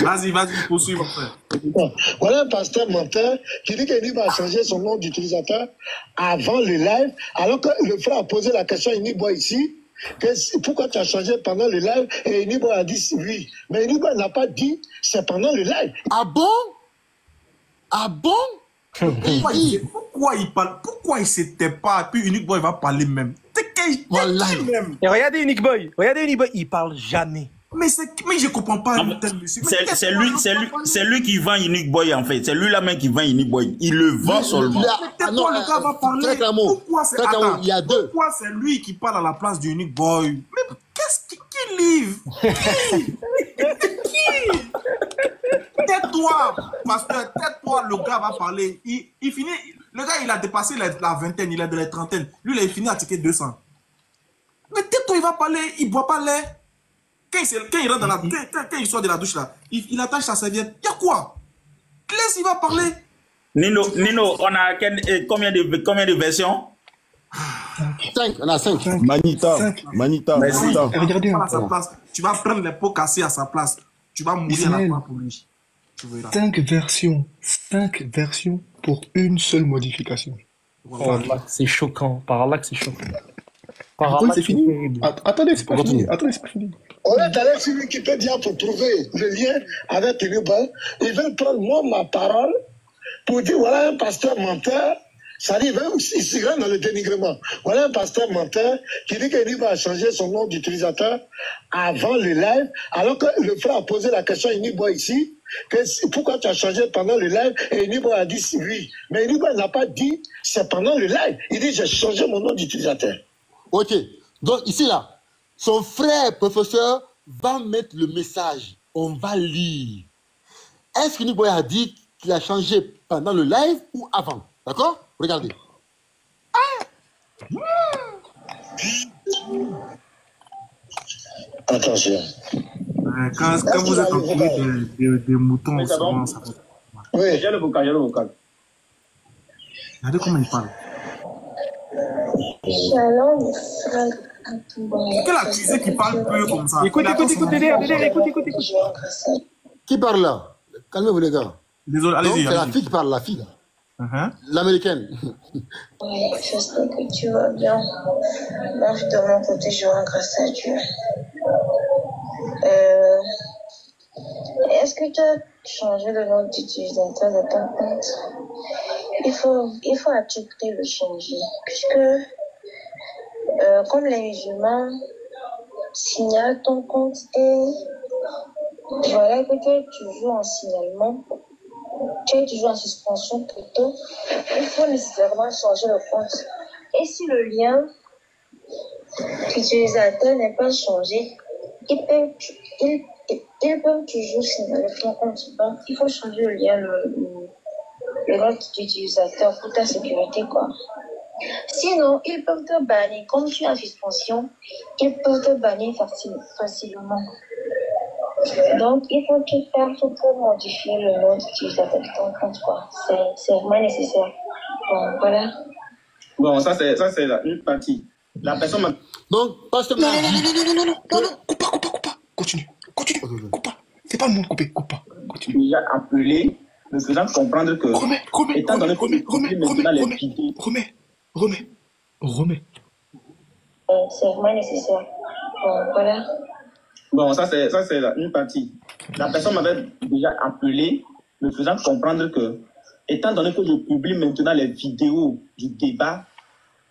Vas-y, poursuis, mon frère. Bon, voilà un pasteur menteur qui dit qu'il va changer son nom d'utilisateur avant le live, alors que le frère a posé la question à Iniboy ici, pourquoi tu as changé pendant le live, et Iniboy a dit oui. Mais Iniboy n'a pas dit c'est pendant le live. Ah bon? Ah bon? Pourquoi il parle? Pourquoi il s'était pas? Puis Unique Boy va parler même. Voilà. Et regardez Unique Boy, il parle jamais. Mais je comprends pas. C'est lui qui vend Unique Boy en fait. C'est lui la main qui vend Unique Boy. Il le vend seulement. Pourquoi le gars va parler? Pourquoi c'est lui qui parle à la place du Unique Boy? Mais qu'est-ce qui livre? Qui? Tais-toi, pasteur, tais-toi, le gars va parler. Il finit, le gars il a dépassé la vingtaine, il est de la trentaine. Lui il a fini à ticket 200. Mais tais-toi, il va parler, il boit pas l'air. Quand il rentre dans la quand il sort de la douche là, il attache sa serviette. Il y a quoi? Laisse, il va parler. Nino, on a combien de versions? 5, on a 5. Manita. Merci. Regardez à sa place. Tu vas prendre les pots cassés à sa place. Tu vas mourir à la fin pour lui. 5 versions pour une seule modification. Oh là, c'est choquant. Par là que c'est choquant. C'est fini. Attendez, c'est pas fini. On est allé sur Wikipédia pour trouver le lien avec Iniboy. Ils veulent prendre ma parole pour dire voilà un pasteur menteur. Ça dit, il s'y rend dans le dénigrement. Voilà un pasteur menteur qui dit qu'Iniboy a changé son nom d'utilisateur avant le live, alors que le frère a posé la question à Iniboy ici, pourquoi tu as changé pendant le live, et Iniboy a dit oui. Mais Iniboy n'a pas dit c'est pendant le live. Il dit j'ai changé mon nom d'utilisateur. Ok. Donc ici là, son frère professeur va mettre le message. On va lire. Est-ce qu'Iniboy a dit qu'il a changé pendant le live ou avant? D'accord? Regardez. Attention. Quand vous êtes entouré des moutons, souvent, ça fait... Oui. J'ai le vocal. Regardez comment il parle. Quel accusé qui parle peu comme ça? Écoute. Qui parle là? Calmez-vous les gars. Désolé, allez-y. C'est la fille qui parle, la fille. L'américaine. Oui, j'espère que tu vas bien. Moi, de mon côté, je rends grâce à Dieu. Est-ce que tu as changé le nom d'utilisateur de ton compte? Il faut à tout prix le changer. Puisque, comme les musulmans signalent ton compte et voilà que tu es toujours en signalement, tu es toujours en suspension plutôt, il faut nécessairement changer le compte. Et si le lien d'utilisateur n'est pas changé, ils peuvent toujours signaler ton compte. Donc, il faut changer le lien, le nom d'utilisateur pour ta sécurité, quoi. Sinon, ils peuvent te bannir. Comme tu es en suspension, ils peuvent te bannir facilement. Donc, il faut tout faire pour modifier le nom d'utilisateur de ton compte, quoi. C'est vraiment nécessaire. Bon, voilà. Bon, ça c'est une partie. La personne m'a... Donc, pas ce Non, coupe pas. Continue. Coupe pas. C'est pas le monde couper, coupe pas. Continue. Déjà appelé, me faisant comprendre que... Remets. C'est vraiment nécessaire. Bon, voilà. Bon, ça c'est une partie. La personne m'avait déjà appelé, me faisant comprendre que, étant donné que je publie maintenant les vidéos du débat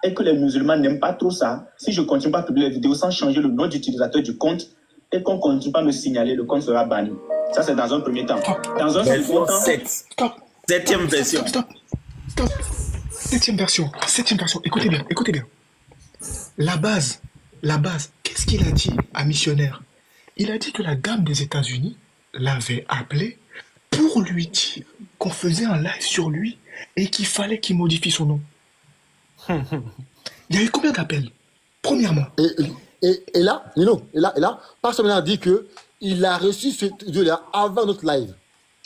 et que les musulmans n'aiment pas trop ça, si je continue pas à publier les vidéos sans changer le nom d'utilisateur du compte et qu'on continue pas à me signaler, le compte sera banni. Ça c'est dans un premier temps. Dans un second temps, septième version. Stop. Septième version. Écoutez bien. La base. Qu'est-ce qu'il a dit à Missionnaire? Il a dit que la dame des États-Unis l'avait appelé pour lui dire qu'on faisait un live sur lui et qu'il fallait qu'il modifie son nom. Il y a eu combien d'appels? Premièrement. Et là, Pasteur Ménard a dit qu'il a reçu ce audio-là avant notre live.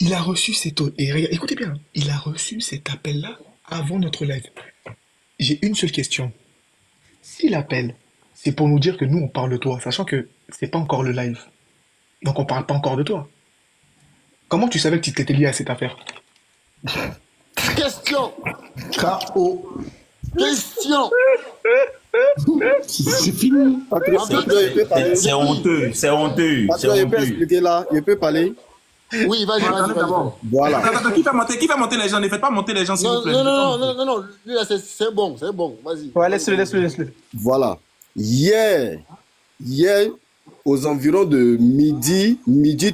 Il a reçu cet audio. Écoutez bien, il a reçu cet appel-là avant notre live. J'ai une seule question. S'il appelle, c'est pour nous dire que nous, on parle de toi, sachant que c'est pas encore le live. Donc, on parle pas encore de toi. Comment tu savais que tu t'étais lié à cette affaire? Question. K.O. Question. C'est fini. C'est honteux, c'est honteux. Il peut expliquer là, il peut parler. Oui, vas-y. Voilà. Attends, qui fait monter les gens? Ne faites pas monter les gens, s'il vous plaît. Non. Lui, là, c'est bon. Vas-y. Ouais, laisse-le. Voilà. Hier, aux environs de midi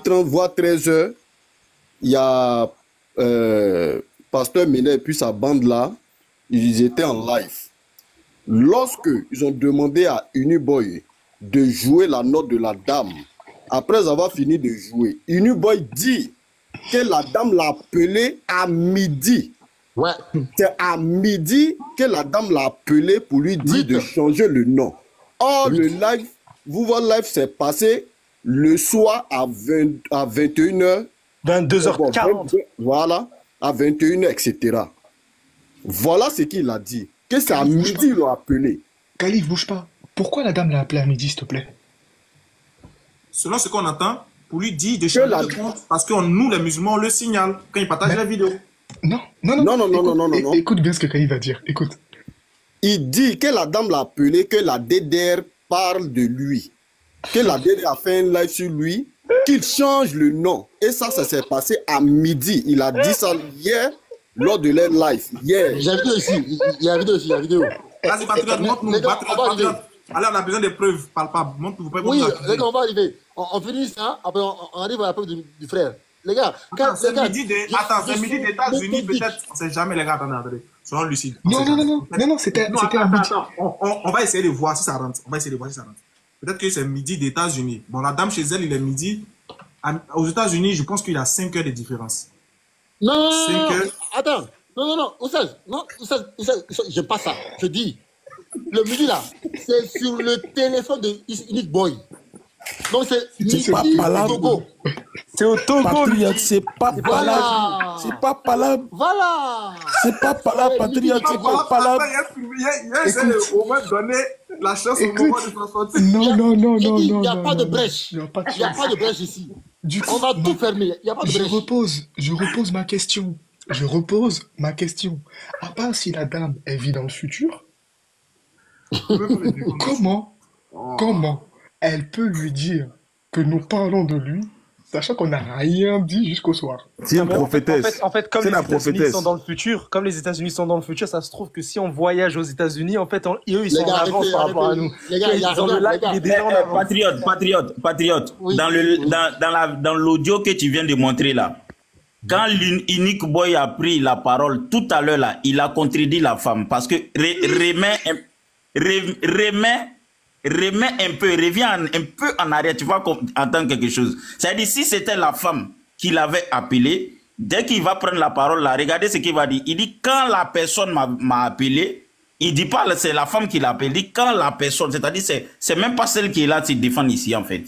30, voire 13h, il y a Pasteur Ménet et puis sa bande là, ils étaient en live. Lorsque ils ont demandé à Uniboy de jouer la note de la dame, après avoir fini de jouer, Uniboy dit que la dame l'a appelé à midi. Ouais. C'est à midi que la dame l'a appelé pour lui dire de changer le nom. Or, le live, votre live s'est passé le soir à 21h. 22h40. Voilà, à 21h, etc. Voilà ce qu'il a dit. Que c'est à midi qu'ils l'ont appelé. Khalif, bouge pas. Pourquoi la dame l'a appelé à midi, s'il te plaît? Selon ce qu'on entend, pour lui dire de changer de compte, parce que nous, les musulmans, on le signale quand il partage la vidéo. Non. Écoute bien ce que Khalif va dire. Écoute. Il dit que la dame l'a appelé, que la DDR parle de lui. Que la DDR a fait un live sur lui, qu'il change le nom. Et ça s'est passé à midi. Il a dit ça hier, lors de leur live. Hier. J'ai vidéo ici. Il y a vidéo. Vas-y, Patriote, montre-nous. Alors, on a besoin de preuves palpables. Montre-nous. Oui, les gars, on va arriver. On finit ça, après on arrive à la preuve du frère. Les gars, c'est midi des États-Unis, peut-être. On ne sait jamais, les gars. Attendez. Soyons lucides. Non, c'était à midi. On va essayer de voir si ça rentre. Peut-être que c'est midi des États-Unis. Bon, la dame chez elle, il est midi. Aux États-Unis, je pense qu'il y a 5 heures de différence. Non. Attends. Non. Oussage, j'aime pas ça. Je dis, le midi là, c'est sur le téléphone de Unique Boy. Donc c'est pas palable. Togo. C'est au Togo. Patriote, c'est pas palable. C'est pas palable. Voilà. C'est pas palable, Patriote, c'est pas palable. On va donner la chance au moment de s'en sortir. Non. Il n'y a pas de brèche. Il n'y a pas de brèche ici. On va tout fermer. Il n'y a pas de brèche. Je repose ma question. À part si la dame, elle vit dans le futur, comment elle peut lui dire que nous parlons de lui, sachant qu'on n'a rien dit jusqu'au soir? C'est une prophétesse. En fait, comme les États-Unis sont dans le futur, ça se trouve que si on voyage aux États-Unis, en fait, eux, ils sont en avance par rapport à nous. Les gars, Patriote, oui. Dans l'audio que tu viens de montrer là, quand l'Unique Boy a pris la parole tout à l'heure là, il a contredit la femme parce que reviens un peu en arrière, tu vas entendre quelque chose. C'est-à-dire, si c'était la femme qui l'avait appelé, dès qu'il va prendre la parole là, regardez ce qu'il va dire. Il dit, quand la personne m'a appelé, il dit pas c'est la femme qui l'a appelé, il dit quand la personne, c'est-à-dire, c'est même pas celle qui est là qui défend ici en fait.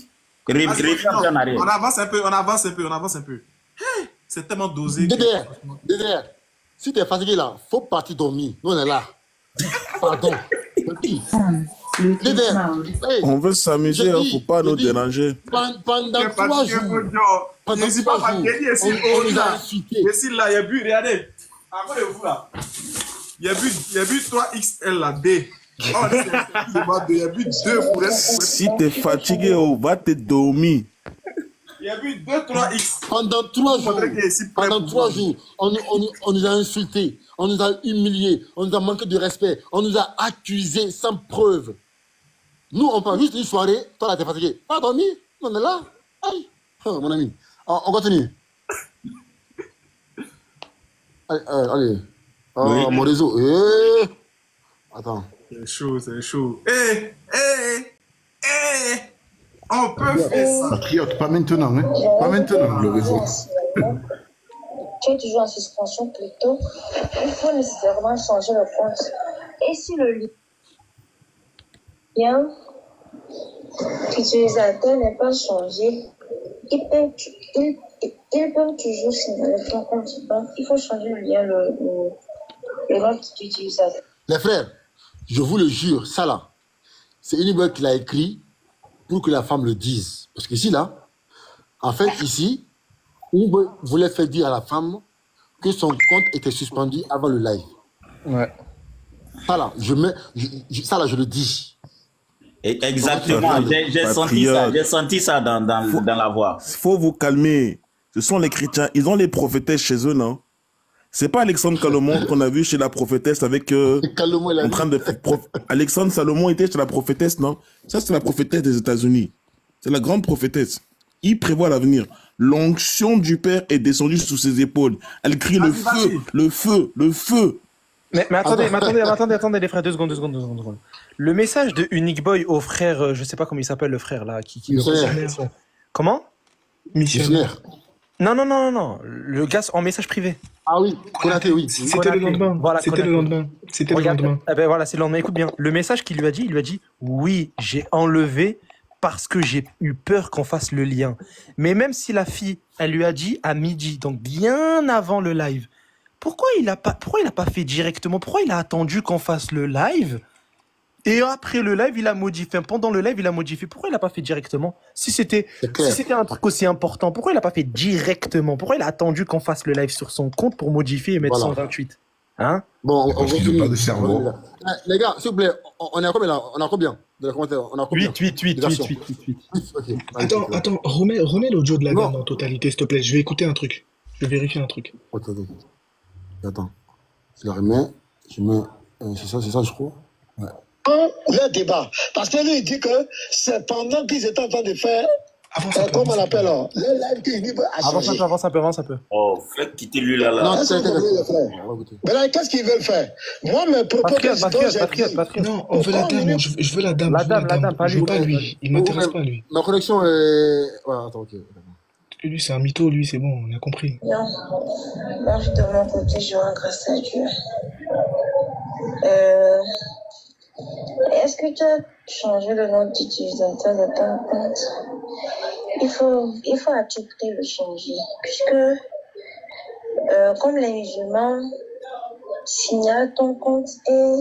Reviens en arrière. On avance un peu. Hey, c'est tellement dosé. Derrière, si tu es fatigué là, faut partir dormir. Nous on est là. Pardon. On veut s'amuser, il ne faut pas nous déranger. Pendant 3 jours, on nous a insultés. Là, il y a bu, regardez. Après vous là, il y a bu 3XL là, D. Il y a bu 2 pour elle. Si tu es fatigué, on va te dormir. Il y a bu 2, 3X. Pendant 3 jours, on nous a insultés, on nous a humiliés, on nous a manqué de respect, on nous a accusés sans preuve. Nous, on prend juste une soirée, toi là, t'es fatigué. Pas dormir, on est là. Aïe. Oh, mon ami. On continue. Allez. Oh, oui. Mon réseau. Attends. C'est chaud. On peut faire ça. Patriote, pas maintenant, hein. Pas maintenant, le réseau. Tu es toujours en suspension plutôt. Il faut nécessairement changer le compte. Et si le lien utilisateur n'est pas changé, ils peuvent toujours signaler ton compte banque. Il faut changer le lien, le nom qui utilisateur. Les frères, je vous le jure, ça là, c'est Uniboy qui l'a écrit pour que la femme le dise. Parce que ici, là, en fait, ici, Unique voulait faire dire à la femme que son compte était suspendu avant le live. Ouais. Ça là, je le dis. Exactement, j'ai senti ça dans la voix. Il faut vous calmer. Ce sont les chrétiens, ils ont les prophétesses chez eux, non? C'est pas Alexandre Salomon qu'on a vu chez la prophétesse avec... en train de... Alexandre Salomon était chez la prophétesse, non? Ça, c'est la prophétesse des États-Unis. C'est la grande prophétesse. Il prévoit l'avenir. L'onction du Père est descendue sous ses épaules. Elle crie le feu, le feu, le feu. Mais attendez, les frères, deux secondes. Le message de Unique Boy au frère, je sais pas comment il s'appelle le frère là, qui Comment? Missionnaire. Non. Le gars en message privé. Ah oui, Konaté, oui. C'était le lendemain. Voilà, c'était le lendemain. Eh ben voilà, c'est le lendemain. Écoute bien. Le message qu'il lui a dit, il lui a dit oui, j'ai enlevé parce que j'ai eu peur qu'on fasse le lien. Mais même si la fille, elle lui a dit à midi, donc bien avant le live, pourquoi il a pas fait directement? Pourquoi il a attendu qu'on fasse le live? Et après le live, il a modifié. Pendant le live, il a modifié. Pourquoi il n'a pas fait directement? Si c'était un truc aussi important, pourquoi il n'a pas fait directement? Pourquoi il a attendu qu'on fasse le live sur son compte pour modifier et mettre 128? Hein? Bon, parce qu'il n'a pas de cerveau. Les gars, s'il vous plaît, on est à combien là? On a combien de commentaires? On a combien? 8. Okay. Attends, remets l'audio de la dame en totalité, s'il te plaît. Je vais écouter un truc. Je vais vérifier un truc. Attends. Je le remets. Je mets. C'est ça, je crois. Ouais. Le débat. Parce que lui, il dit que c'est pendant qu'ils étaient en train de faire. Comment on l'appelle là? Le live qu'il dit avance un peu. Oh, faites quitter lui là. Non, mais là, qu'est-ce qu'ils veulent faire? Moi, mes propos. Patriote. Non, on veut la dame. Je veux la dame. La dame, je veux pas lui. Il m'intéresse pas lui. Ma connexion est. Ouais, attends, ok. Lui, c'est un mytho, lui, c'est bon, on a compris. Non, moi, de mon côté, je rends grâce à Dieu. Est-ce que tu as changé le nom d'utilisateur de ton compte? Il faut accepter le changer. Puisque, comme les musulmans signalent ton compte et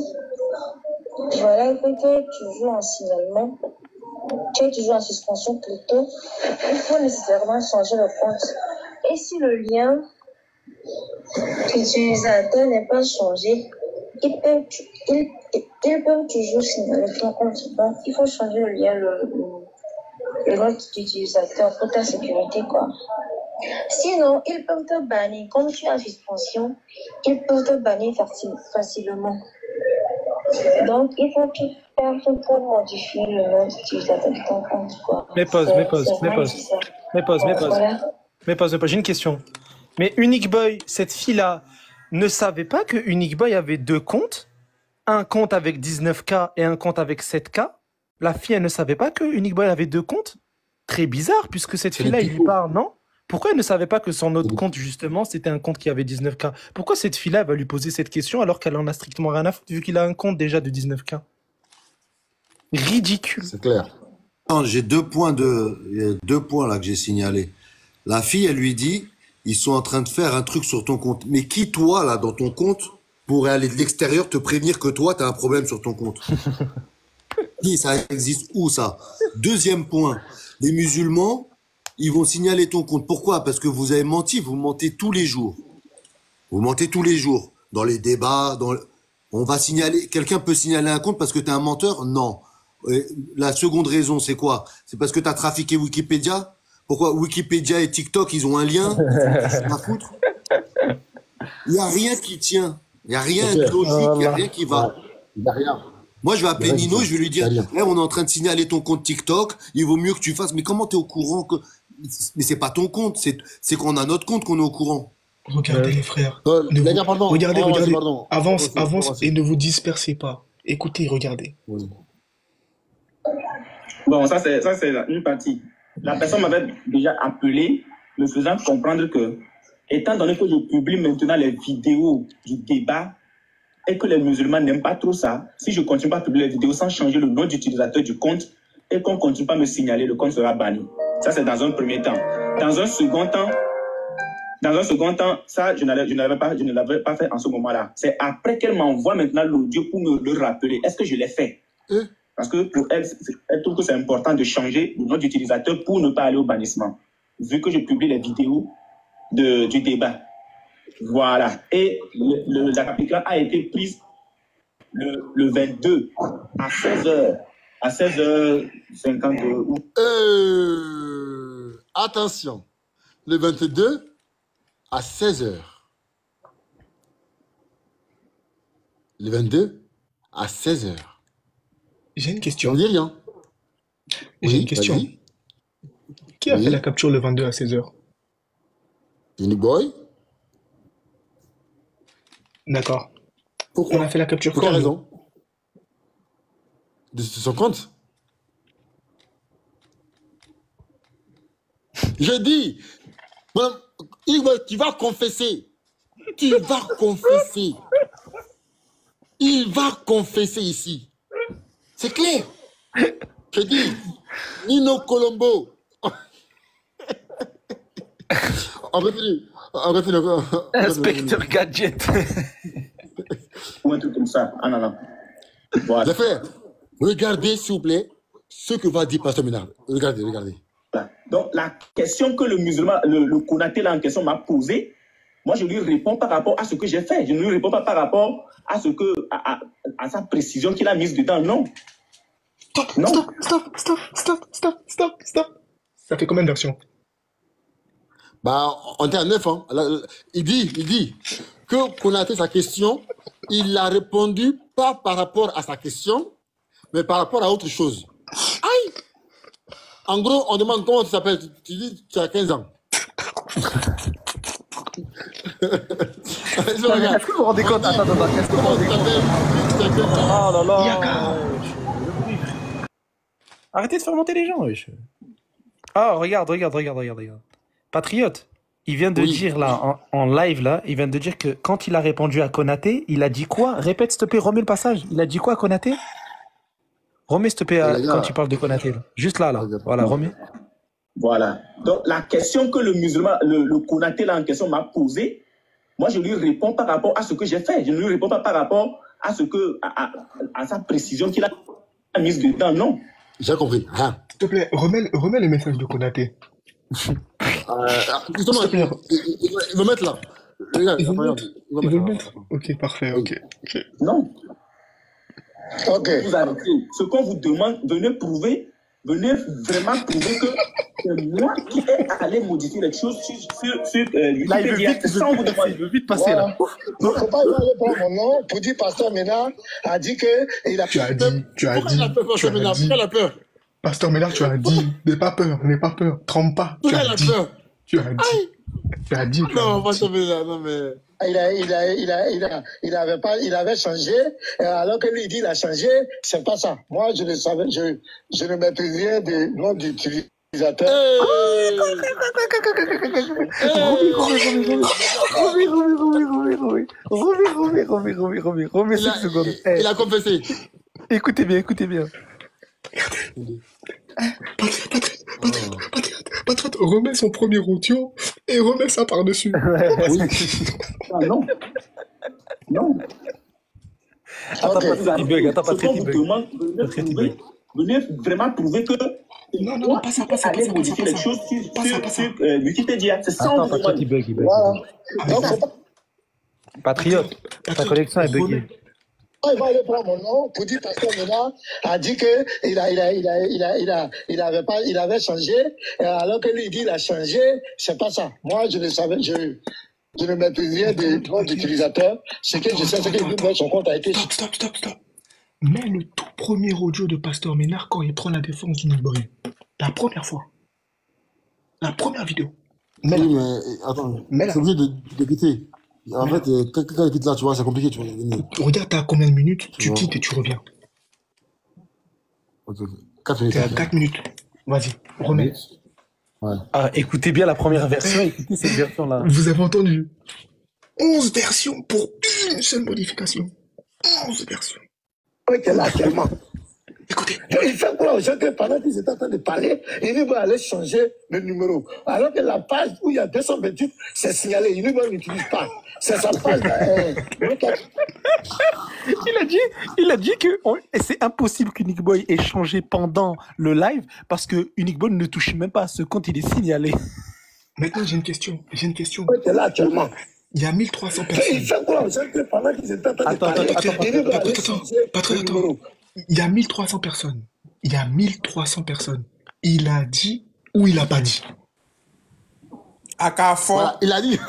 voilà que tu es toujours en signalement, tu es toujours en suspension plutôt, il faut nécessairement changer le compte. Et si le lien d'utilisateur n'est pas changé, ils peuvent toujours signaler ton compte. Donc, il faut changer le lien, le nom d'utilisateur pour ta sécurité, quoi. Sinon, ils peuvent te bannir. Comme tu es en suspension, ils peuvent te bannir facilement. Donc, il faut que tu fasses tout pour modifier le nom d'utilisateur de ton compte, quoi. Mais pause. J'ai une question. Mais Unique Boy, cette fille-là, ne savait pas que Unique Boy avait 2 comptes? Un compte avec 19K et un compte avec 7K? La fille, elle ne savait pas que Unique Boy avait 2 comptes? Très bizarre, puisque cette fille-là, il lui parle, non? Pourquoi elle ne savait pas que son autre compte, justement, c'était un compte qui avait 19K? Pourquoi cette fille-là va lui poser cette question alors qu'elle en a strictement rien à foutre, vu qu'il a un compte déjà de 19K? Ridicule. C'est clair. J'ai deux points là que j'ai signalés. La fille, elle lui dit, ils sont en train de faire un truc sur ton compte. Mais qui, toi, là, dans ton compte, pourrait aller de l'extérieur te prévenir que toi, tu as un problème sur ton compte? Qui, ça existe où, ça? Deuxième point, les musulmans, ils vont signaler ton compte. Pourquoi? Parce que vous avez menti, vous mentez tous les jours. Vous mentez tous les jours. Dans les débats, on va signaler, quelqu'un peut signaler un compte parce que tu es un menteur? Non. La seconde raison, c'est quoi? C'est parce que tu as trafiqué Wikipédia? Pourquoi Wikipédia et TikTok, ils ont un lien? C'est à foutre. Il n'y a rien qui tient. Il n'y a rien de logique, il n'y a rien qui va. Il n'y a rien. Moi, je vais appeler Nino et je vais lui dire, on est en train de signaler ton compte TikTok, il vaut mieux que tu fasses. Mais comment tu es au courant que... Mais c'est pas ton compte, c'est qu'on a notre compte qu'on est au courant. Regardez les frères. Pardon. Regardez. Pardon. Avance et ne vous dispersez pas. Écoutez, regardez. Bon, ça c'est une partie. La personne m'avait déjà appelé, me faisant comprendre que, étant donné que je publie maintenant les vidéos du débat et que les musulmans n'aiment pas trop ça, si je continue pas à publier les vidéos sans changer le nom d'utilisateur du compte et qu'on continue pas à me signaler, le compte sera banni. Ça, c'est dans un premier temps. Dans un second temps, ça, je ne l'avais pas fait en ce moment-là. C'est après qu'elle m'envoie maintenant l'audio pour me le rappeler. Est-ce que je l'ai fait? Parce que pour elle, elle trouve que c'est important de changer le nom d'utilisateur pour ne pas aller au bannissement. Vu que je publie les vidéos du débat. Voilà. Et la capitale a été prise le 22 à 16h. À 16h52. Attention. Le 22 à 16h. Le 22 à 16h. J'ai une question. On dit rien. J'ai une question. Qui a fait la capture le 22 à 16h? Unique Boy. D'accord. Pourquoi? On a fait la capture pour quelle quand, raison? De son compte. Je dis, tu vas confesser. Tu vas confesser. Il va confesser ici. C'est clair. Je dis, Nino Colombo. On refait Inspecteur Gadget. Ou un truc comme ça. Ah non, non. Voilà. Les frères, regardez s'il vous plaît ce que va dire Pasteur Ménard. Regardez. Donc la question que le musulman, le Konaté là en question m'a posée, moi je lui réponds par rapport à ce que j'ai fait. Je ne lui réponds pas par rapport à ce que à sa précision qu'il a mise dedans. Non. Stop. Ça fait combien d'actions? Bah, on était à 9 ans. Il dit que Konaté, sa question, il a répondu pas par rapport à sa question, mais par rapport à autre chose. Aïe! En gros, on demande comment tu t'appelles. Tu dis tu as 15 ans. Est-ce que vous vous rendez compte? Attends, est-ce que vous vous rendez compte? Oh là là. Arrêtez de faire monter les gens, wesh. Oh, regarde. Patriote, il vient de dire là, en live là, il vient de dire que quand il a répondu à Konaté, il a dit quoi? Répète s'il te plaît, remets le passage. Il a dit quoi à Konaté? Remets s'il te plaît quand tu parles de Konaté. Là. Juste là. Voilà, remets. Voilà. Donc la question que le musulman, le Konaté là en question m'a posée, moi je lui réponds par rapport à ce que j'ai fait. Je ne lui réponds pas par rapport à ce que à sa précision qu'il a mise dedans. Non. J'ai compris. S'il te plaît, remets le message de Konaté. Justement, il va mettre là. Regarde, il va mettre. Ok, parfait, ok. Non. Ok. Vous arrêtez. Ce qu'on vous demande, venez vraiment prouver que c'est moi qui ai allé modifier les choses sur là, il veut vite passer là. Il ne faut pas aller prendre mon nom pour dire Pasteur Ménard a dit qu'il a... Tu as dit. Pasteur Ménard, tu as dit, n'aie pas peur, trempe pas. Tu as dit. Non, Pasteur Ménard, non mais... Il avait changé, alors que lui dit il a changé, c'est pas ça. Moi, je ne savais, je ne maîtrise rien du nom d'utilisateur. Remets 5 secondes. Il a confessé. Écoutez bien. Patriote, remets son premier audio et remets ça par-dessus. Non. Attends, il bug. Venez vraiment prouver que... Non, pas ça. Allez modifier les choses sur Wikipédia. C'est ça on demande. Il bug. Patriote, ta connexion est buggée. Il va aller prendre mon nom pour dire Pasteur Ménard a dit qu'il avait changé, alors que lui dit il a changé, c'est pas ça. Moi, je ne savais, je ne maîtrise rien des noms d'utilisateurs. Ce que je sais, c'est que son compte a été... Stop. Mets le tout premier audio de Pasteur Ménard quand il prend la défense du Boy. La première fois. La première vidéo. Oui, mais attends, c'est obligé de quitter. En fait, quand il quitte là, tu vois, c'est compliqué, tu vois. Regarde, t'as combien de minutes? Tu quittes et tu reviens. Ok. 4 minutes. T'es à 4 minutes. Vas-y, remets. Ouais. Ah, écoutez bien la première version, écoutez cette version-là. Vous avez entendu? 11 versions pour une seule modification. 11 versions. Oui, t'es là actuellement. Écoutez, il fait croire aux gens que pendant qu'ils étaient en train de parler, il va aller changer le numéro. Alors que la page où il y a 228, c'est signalé. Il n'utilise pas. C'est sa page. Il a dit que c'est impossible qu'Unique Boy ait changé pendant le live parce que Unique Boy ne touche même pas à ce compte, il est signalé. Maintenant, j'ai une question. J'ai une question. Tu es là actuellement. Il y a 1300 personnes. Il fait quoi? Pendant qu'ils étaient en train de parler, Attends. Il y a 1300 personnes. Il y a 1300 personnes. Il a dit ou il a pas dit? À Carrefour. Voilà, il a dit.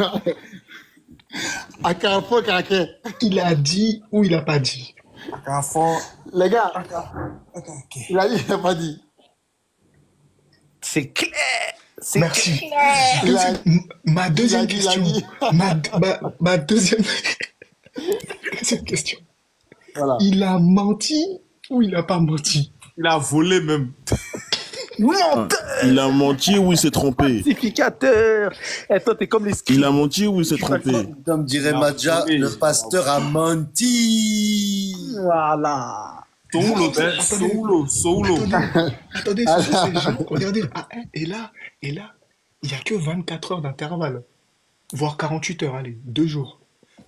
À Carrefour, Caracré. Il a dit ou il a pas dit? À Carrefour. Les gars, il a dit, il a pas dit. C'est clair. Merci. Ma deuxième question. Ma deuxième question. Voilà. Il a menti ou il n'a pas menti? Il a volé même. Il a menti ou il s'est trompé? Falsificateur. Et toi, t'es comme les skis. Il a menti ou il s'est trompé? Comme dirait Madja, le pasteur a menti. Voilà. Solo. Attendez, ces gens, regardez. Et là, il n'y a que 24 heures d'intervalle. Voire 48 heures, allez, 2 jours.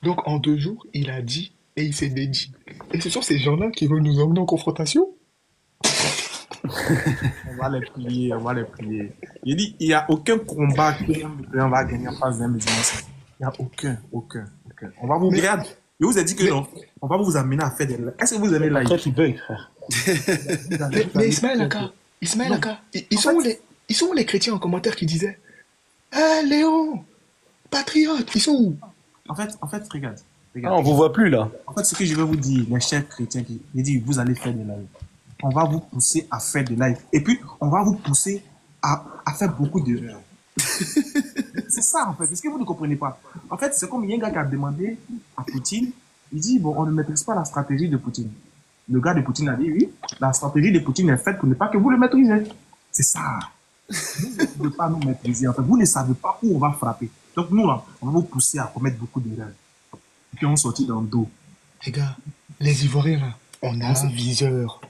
Donc, en 2 jours, il a dit et il s'est dédit. Et ce sont ces gens-là qui veulent nous emmener en confrontation? On va les plier. Il dit, il n'y a aucun combat qu'on va gagner en face d'un musulman. Il n'y a aucun. On va vous regarder. Je vous ai dit que non. On va vous amener à faire des lives. Est-ce que vous aimez live? Tu bug, frère. Mais Ismaël Aka, ils sont où les chrétiens en commentaire qui disaient Léon, patriote, ils sont où? En fait, regarde. Ah, on vous voit plus là. En fait, ce que je vais vous dire, les chers chrétiens, j'ai dit, vous allez faire des lives. On va vous pousser à faire des lives. Et puis, on va vous pousser à faire beaucoup d'erreurs. C'est ça, en fait. C'est ce que vous ne comprenez pas. En fait, c'est comme il y a un gars qui a demandé à Poutine, il dit, bon, on ne maîtrise pas la stratégie de Poutine. Le gars de Poutine a dit, oui, la stratégie de Poutine est faite pour ne pas que vous le maîtrisez. C'est ça. Vous ne pouvez pas nous maîtriser. En fait, vous ne savez pas où on va frapper. Donc, nous, là, on va vous pousser à commettre beaucoup d'erreurs. Et puis, on sortit dans le dos. Les gars, les Ivoiriens, là, on a un viseur.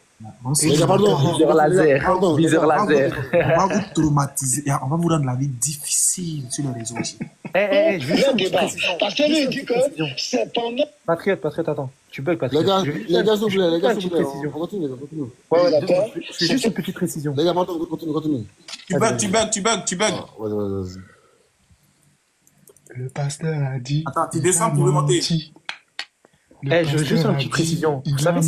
Viseur laser. On va vous traumatiser. On va vous rendre la vie difficile sur les réseaux aussi. Je vais juste une petite précision. Parce que lui, il dit que c'est pendant... Patriote, attends. Tu bugs, Patriote. Les gars, s'il vous plaît, on continue. Ouais, d'accord. Je fais juste une petite précision. Les gars, continue. Tu bugs. Vas-y. Le pasteur a dit... Attends, tu descends pour remonter. Je veux juste une petite précision. Vous savez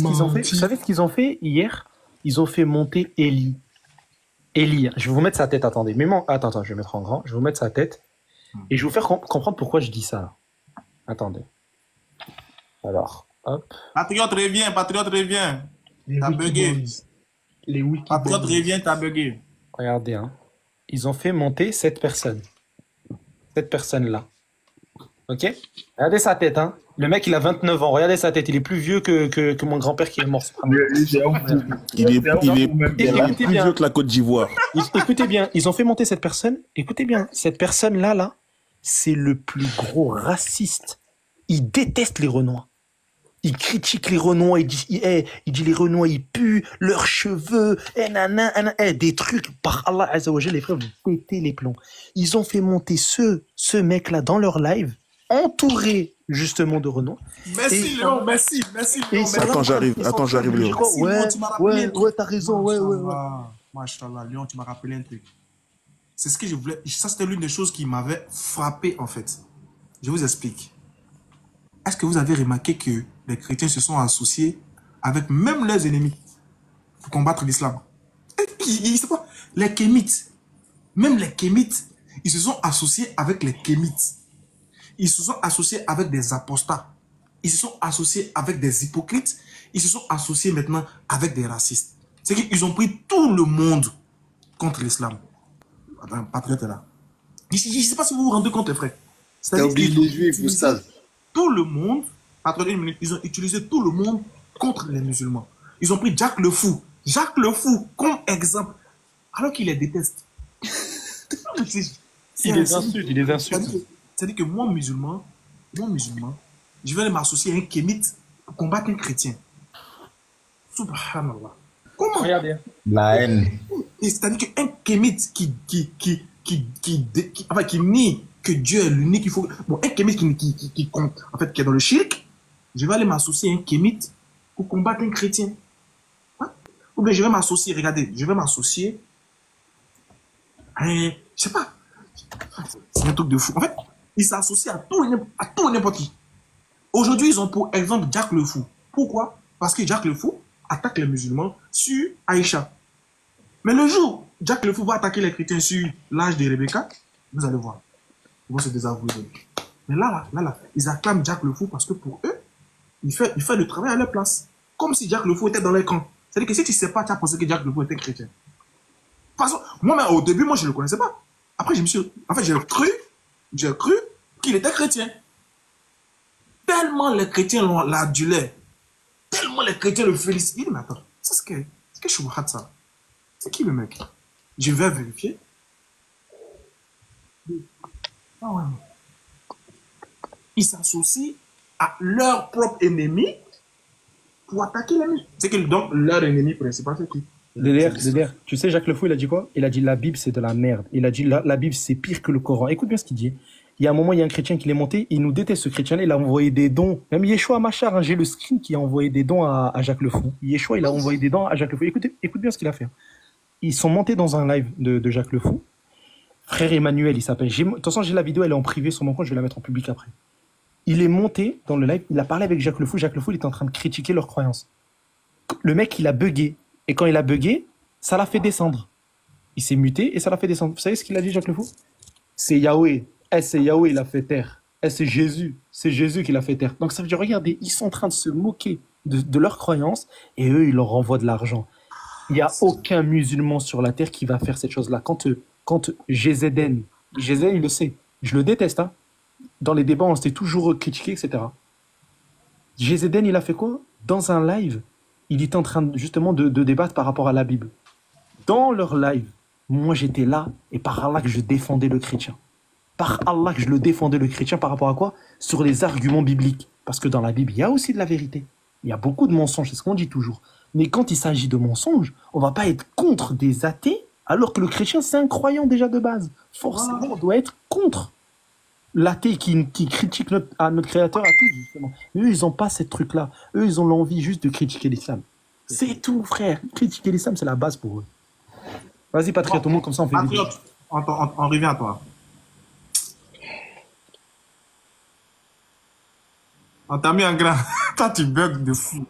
ce qu'ils ont fait hier? Ils ont fait monter Eli. Je vais vous mettre sa tête, attendez. Attends, je vais mettre en grand. Je vais vous mettre sa tête. Et je vais vous faire comprendre pourquoi je dis ça. Attendez. Alors, hop. Patriote, reviens. T'as bugué. Patriote, reviens, t'as bugué. Regardez, hein. Ils ont fait monter cette personne. Cette personne-là. Ok? Regardez sa tête, hein. Le mec, il a 29 ans. Regardez sa tête. Il est plus vieux que mon grand-père qui est mort. Il est plus vieux que la Côte d'Ivoire. Écoutez bien, ils ont fait monter cette personne. Écoutez bien, cette personne-là, c'est le plus gros raciste. Il déteste les Renois. Il critique les Renois. Il dit les Renois, ils puent, leurs cheveux, des trucs. Par Allah Azzawajal, les frères, vous pétez les plombs. Ils ont fait monter ce mec-là dans leur live, entouré justement de Renoir. Merci Léon, merci Léon. Attends, j'arrive Léon. Ouais, t'as raison, ouais. Machallah, Léon, tu m'as rappelé un truc. C'est ce que je voulais. Ça, c'était l'une des choses qui m'avait frappé, en fait. Je vous explique. Est-ce que vous avez remarqué que les chrétiens se sont associés avec même leurs ennemis pour combattre l'islam? Les Kémites, même les Kémites, ils se sont associés avec les Kémites. Ils se sont associés avec des apostats. Ils se sont associés avec des hypocrites. Ils se sont associés maintenant avec des racistes. C'est qu'ils ont pris tout le monde contre l'islam. Attends, Patriote est là. Je ne sais pas si vous vous rendez compte, frère. T'as oublié les juifs, vous savez. Tout le monde, Patriote, une minute, ils ont utilisé tout le monde contre les musulmans. Ils ont pris Jacques le Fou comme exemple, alors qu'il les déteste. Il les insulte. C'est-à-dire que moi, musulman, je vais m'associer à un kémite pour combattre un chrétien. Subhanallah. Comment? Regardez. La haine. C'est-à-dire qu'un kémite qui nie que Dieu est l'unique, il faut... Bon, un kémite qui compte, en fait, qui est dans le shirk, je vais aller m'associer à un kémite pour combattre un chrétien. Hein? Ou bien je vais m'associer, regardez, je vais m'associer à un... Je sais pas. C'est un truc de fou. En fait, ils s'associent à tout et n'importe qui. Aujourd'hui, ils ont pour exemple Jack le Fou. Pourquoi? Parce que Jack le Fou attaque les musulmans sur Aïcha. Mais le jour où Jack le Fou va attaquer les chrétiens sur l'âge de Rebecca, vous allez voir. Ils vont se désavouer. Mais là, ils acclament Jack le Fou parce que pour eux, il fait le travail à leur place. Comme si Jack le Fou était dans les camps. C'est-à-dire que si tu ne sais pas, tu as pensé que Jack le Fou était chrétien. De toute façon, moi, au début, je ne le connaissais pas. Après, j'ai cru qu'il était chrétien. Tellement les chrétiens l'adulaient. Tellement les chrétiens le félicitent. Il dit, mais attends, c'est que Chouhat, ça. C'est qui le mec? Je vais vérifier. Ah ouais. Ils s'associent à leur propre ennemi pour attaquer l'ennemi. C'est que donc leur ennemi principal, c'est qui? Dédère, tu sais, Jacques le Fou, il a dit quoi? Il a dit la Bible, c'est de la merde. Il a dit la Bible, c'est pire que le Coran. Écoute bien ce qu'il dit. Il y a un moment, il y a un chrétien qui l'est monté, il nous déteste ce chrétien-là, il a envoyé des dons. Même Yeshua Machar, hein, j'ai le screen qui a envoyé des dons à Jacques le Fou. Yeshua, il a envoyé des dons à Jacques le Fou. Écoute bien ce qu'il a fait. Ils sont montés dans un live de Jacques le Fou. Frère Emmanuel, il s'appelle. De toute façon, j'ai la vidéo, elle est en privé sur mon compte, je vais la mettre en public après. Il est monté dans le live, il a parlé avec Jacques le Fou. Jacques le Fou, il était en train de critiquer leurs croyances. Le mec, il a bugué. Et quand il a bugué, ça l'a fait descendre. Il s'est muté et ça l'a fait descendre. Vous savez ce qu'il a dit, Jacques le Fou? C'est Yahweh. C'est Yahweh, il a fait taire. C'est Jésus. C'est Jésus qui l'a fait taire. Donc ça veut dire, regardez, ils sont en train de se moquer de leurs croyances et eux, ils leur renvoient de l'argent. Il n'y a aucun musulman sur la terre qui va faire cette chose-là. Quand Gézéden, il le sait, je le déteste, hein. Dans les débats, on s'était toujours critiqué, etc. Gézéden, il a fait quoi? Dans un live, il était en train justement de débattre par rapport à la Bible. Dans leur live, moi j'étais là et par Allah que je défendais le chrétien. Par Allah que je le défendais le chrétien par rapport à quoi? Sur les arguments bibliques. Parce que dans la Bible, il y a aussi de la vérité. Il y a beaucoup de mensonges, c'est ce qu'on dit toujours. Mais quand il s'agit de mensonges, on ne va pas être contre des athées alors que le chrétien, c'est un croyant déjà de base. Forcément, on doit être contre l'athée qui critique notre créateur à tout, justement. Mais eux, ils n'ont pas ce truc-là. Eux, ils ont l'envie juste de critiquer l'islam. C'est tout, frère. Critiquer l'islam, c'est la base pour eux. Vas-y, Patriote, au moins, comme ça, on fait des on revient à toi. On t'a mis en grand. Toi, tu bugs de fou.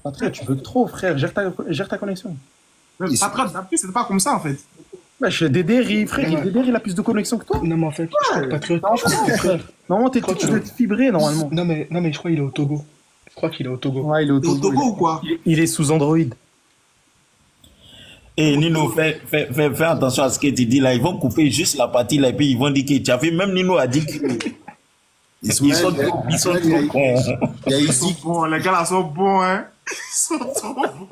Patriote, tu bugs trop, frère. Gère ta connexion. Patriote, c'est pas comme ça, en fait. Bah, je suis Dédéry, frère. Dédéry, il a plus de connexion que toi. Non, mais en fait, je crois que Patriote. Non, tu dois être fibré, normalement. Non, mais je crois qu'il est au Togo. Je crois qu'il est au Togo. Ouais, il est au Togo. Ou quoi? Il est sous Android. Et Nino, fais attention à ce que tu dis là. Ils vont couper juste la partie là et puis ils vont dire que tu as fait. Même Nino a dit que. Ils sont trop bons. Ils sont bons. Les gars là sont bons, hein. Ils sont trop bons.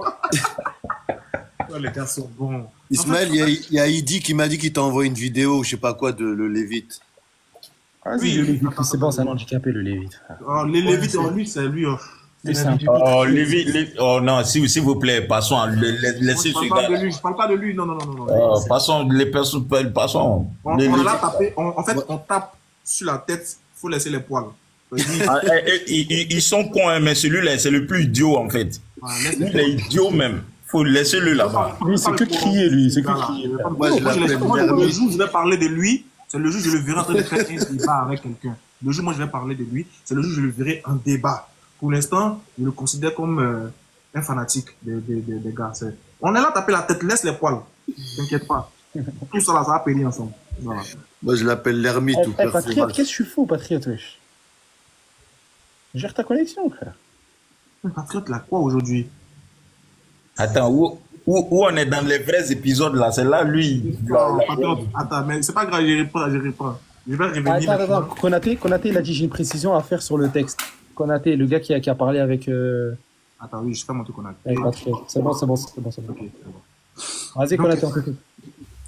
Les gars sont bons. Ismaël, il y a Idi qui m'a dit qu'il t'a envoyé une vidéo, je sais pas quoi, de le Lévite. Oui, le Lévite, c'est bon, c'est un handicapé, le Lévite. Oh, les Lévites, lui, c'est lui. Oh, Lévite, oh non, s'il vous plaît, passons. Laissez ce gars. Je parle pas de lui, non. Passons, les personnes, passons. On l'a tapé, en fait, on tape sur la tête, il faut laisser les poils. Ils sont cons, hein, mais celui-là, c'est le plus idiot, en fait. Il est idiot même. Faut laisser-le là-bas. Lui, c'est que crier, lui. C'est que crier. Moi, le jour où je vais parler de lui, c'est le jour où je le verrai en train de faire un débat avec quelqu'un. Le jour où moi je vais parler de lui, c'est le jour où je le verrai en débat. Pour l'instant, je le considère comme un fanatique des gars. On est là à taper la tête, laisse les poils. T'inquiète pas. Tout ça là, ça va périr ensemble. Voilà. Moi, je l'appelle l'ermite. Patriote, qu'est-ce que tu fous, Patriote, wesh? Gère ta connexion, frère. Patriote, là, quoi aujourd'hui? Attends, où on est dans les vrais épisodes là? C'est là, lui. Attends, mais c'est pas grave, je réponds. Je vais revenir. Attends. Konaté, il a dit j'ai une précision à faire sur le texte. Konaté, le gars qui a parlé avec. Attends, oui, je fais mon truc Konaté. C'est bon. Okay, Vas-y, Konaté, on fait tout.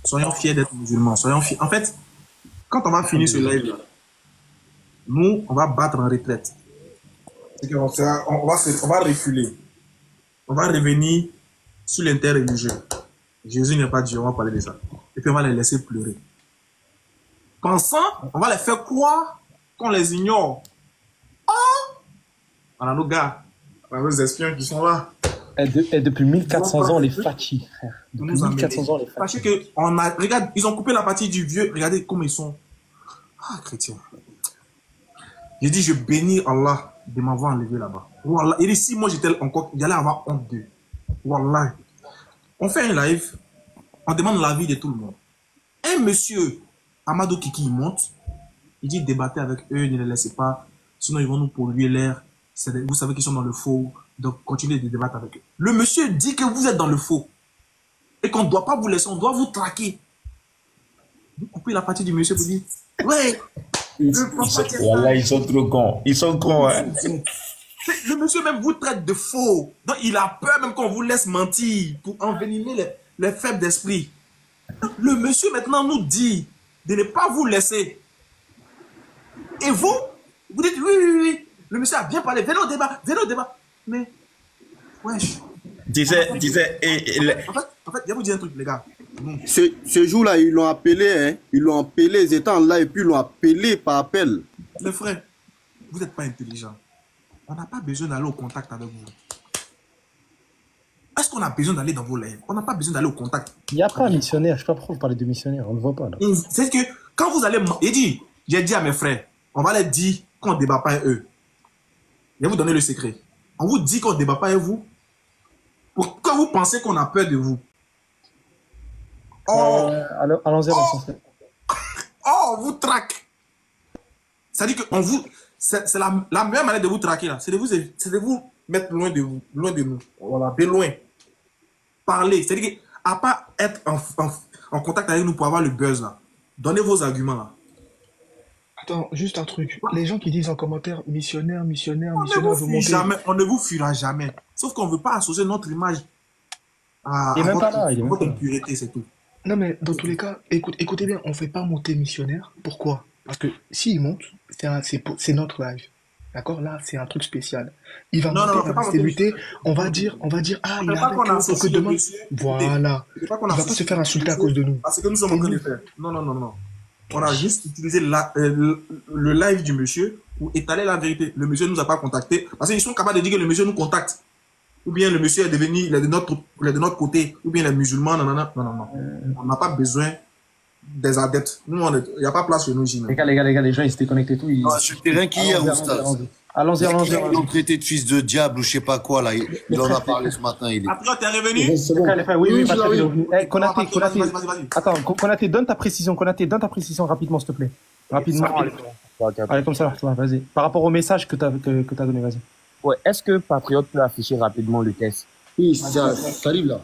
Soyons fiers d'être musulmans. Soyons fiers. En fait, quand on va finir ce live, nous, on va battre en retraite. On va reculer. On va revenir sur l'interreligieux. Jésus n'est pas Dieu, on va parler de ça. Et puis on va les laisser pleurer. Pensant, on va les faire croire qu'on les ignore. Oh! On a nos gars, on a nos espions qui sont là. Et depuis 1400 ans, les Fachi, frère. Depuis 1400 ans, les Fachi. Sachez que, regarde, ils ont coupé la partie du vieux. Regardez comment ils sont. Ah, chrétien. J'ai dit, je bénis Allah de m'avoir enlevé là-bas. Wallah. Et si moi j'étais encore, j'allais avoir honte d'eux. Wallah. On fait un live, on demande l'avis de tout le monde. Un monsieur, Amadou Kiki, il monte, il dit débattez avec eux, ne les laissez pas, sinon ils vont nous polluer l'air. Vous savez qu'ils sont dans le faux, donc continuez de débattre avec eux. Le monsieur dit que vous êtes dans le faux et qu'on ne doit pas vous laisser, on doit vous traquer. Vous coupez la partie du monsieur, vous dites ouais. Voilà, ils sont trop cons. Ils sont cons, hein. Le monsieur même vous traite de faux. Donc il a peur même qu'on vous laisse mentir pour envenimer les faibles d'esprit. Le monsieur maintenant nous dit de ne pas vous laisser. Et vous dites oui. Le monsieur a bien parlé. Venez au débat. Mais, wesh. Disais, En fait, je vais vous dire un truc, les gars. Ce jour-là, ils l'ont appelé, hein. Ils l'ont appelé, ils étaient en live, et puis ils l'ont appelé par appel. Les frères, vous n'êtes pas intelligents. On n'a pas besoin d'aller au contact avec vous. Est-ce qu'on a besoin d'aller dans vos lives? On n'a pas besoin d'aller au contact. Il n'y a pas un missionnaire. Je ne sais pas pourquoi vous parlez de missionnaire. On ne voit pas là. C'est que quand vous allez... J'ai dit à mes frères, on va leur dire qu'on ne débat pas avec eux. Je vais vous donner le secret. On vous dit qu'on ne débat pas avec vous. Pourquoi vous pensez qu'on a peur de vous? Allons-y, on vous traque. C'est-à-dire que c'est la meilleure manière de vous traquer là. C'est de vous mettre loin de vous, loin de nous. Voilà, de loin. Parler. C'est-à-dire qu'à pas être en contact avec nous pour avoir le buzz là. Donnez vos arguments là. Attends, juste un truc. Les gens qui disent en commentaire missionnaire, on ne vous fuira jamais. Sauf qu'on ne veut pas associer notre image à votre impureté, c'est tout. Non, mais dans tous les cas, écoutez bien, on ne fait pas monter missionnaire. Pourquoi? Parce que s'il monte, c'est notre live. D'accord? Là, c'est un truc spécial. Il va monter, il va se débuter. On va dire, ah, il a avec eux pour que demain... Voilà. Il ne va pas se faire insulter à cause de nous. Parce que nous sommes en train de faire. Non. On a juste utilisé le live du monsieur pour étaler la vérité. Le monsieur ne nous a pas contacté. Parce qu'ils sont capables de dire que le monsieur nous contacte. Ou bien le monsieur est devenu, il est de notre côté. Ou bien les musulmans, non. On n'a pas besoin des adeptes. Nous, il n'y a pas place chez nous, Jimmy. Les gars, les gens, ils s'étaient connectés tout. Sur le terrain qui hier, Oustaz. Allons-y. Ils l'ont traité de fils de diable ou je sais pas quoi, là. Il en a parlé ce matin. Après, t'es revenu? Oui, Konaté. Attends, Konaté, donne ta précision rapidement, s'il te plaît. Rapidement. Allez, comme ça, vas-y. Par rapport au message que t'as donné, vas-y. Ouais, est-ce que Patriote peut afficher rapidement le test? Oui, ça arrive là.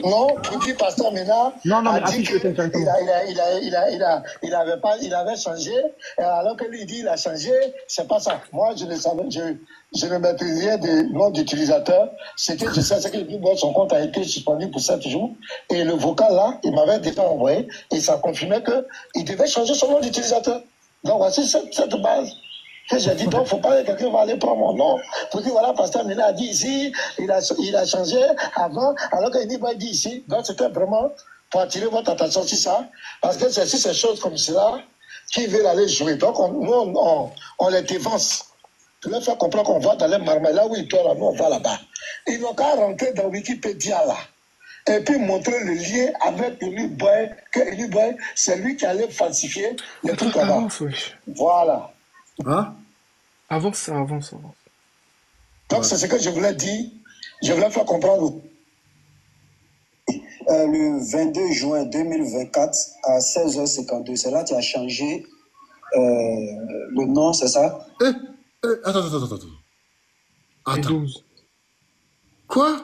Non, pour dire Pasteur Ménard a dit qu'il avait changé, alors que lui dit il a changé, c'est pas ça. Moi, je ne savais, je ne maîtrisais des noms d'utilisateurs. Ce que je sais, c'est que son compte a été suspendu pour 7 jours. Et le vocal là, il m'avait déjà envoyé et ça confirmait qu'il devait changer son nom d'utilisateur. Donc voici cette base. Que j'ai dit, donc, il ne faut pas que quelqu'un va aller prendre mon nom. Pour dire, voilà, Pasteur Ménard a dit ici, il a changé avant, alors qu'il dit ici. Donc, c'était vraiment pour attirer votre attention sur ça. Parce que c'est sur ces choses comme cela qui veulent aller jouer. Donc, on les dévance. Pour leur faire comprendre qu'on va dans les marmailles, là où ils dorment, nous, on va là-bas. Ils n'ont qu'à rentrer dans Wikipédia, là. Et puis montrer le lien avec Uniboy, que Uniboy, c'est lui qui allait falsifier les trucs là-bas. Voilà. Hein? Avance. Donc, c'est ce que je voulais dire. Je voulais faire comprendre. Le 22 juin 2024 à 16h52, c'est là que tu as changé le nom, c'est ça? Attends. Quoi?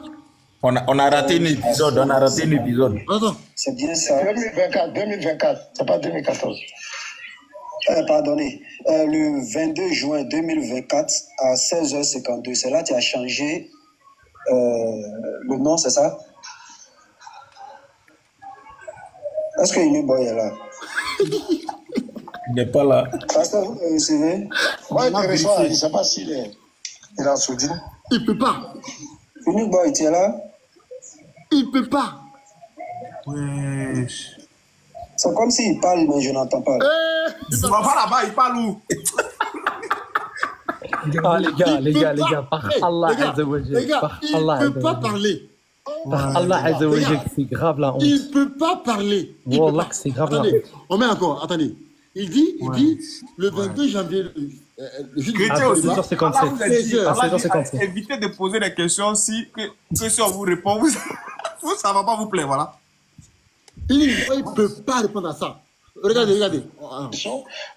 On a raté un épisode. Attends. C'est bien ça. 2024, c'est pas 2014. Pardonnez. Le 22 juin 2024 à 16h52, c'est là que tu as changé le nom, c'est ça? Est-ce que Uniboy est là? Il n'est pas là. Est-ce que vous le recevez? Moi, je ne sais pas s'il est en sourdine. Il ne peut pas. Uniboy, tu es là? Il ne peut pas. Wesh. C'est comme s'il parle, mais je n'entends pas. On va là-bas, il parle où? Ah, les gars, par Allah Azzawajal. Les gars, il ne peut pas parler. Par Allah Azzawajal, c'est grave la honte. Il ne peut pas parler. Wallah, c'est grave la honte. Attendez, on met encore, attendez. Il dit le 22 janvier, Chrétien aussi. 16h57. Évitez de poser des questions si on vous répond, ça ne va pas vous plaire, voilà. Il ne peut pas répondre à ça. Regardez.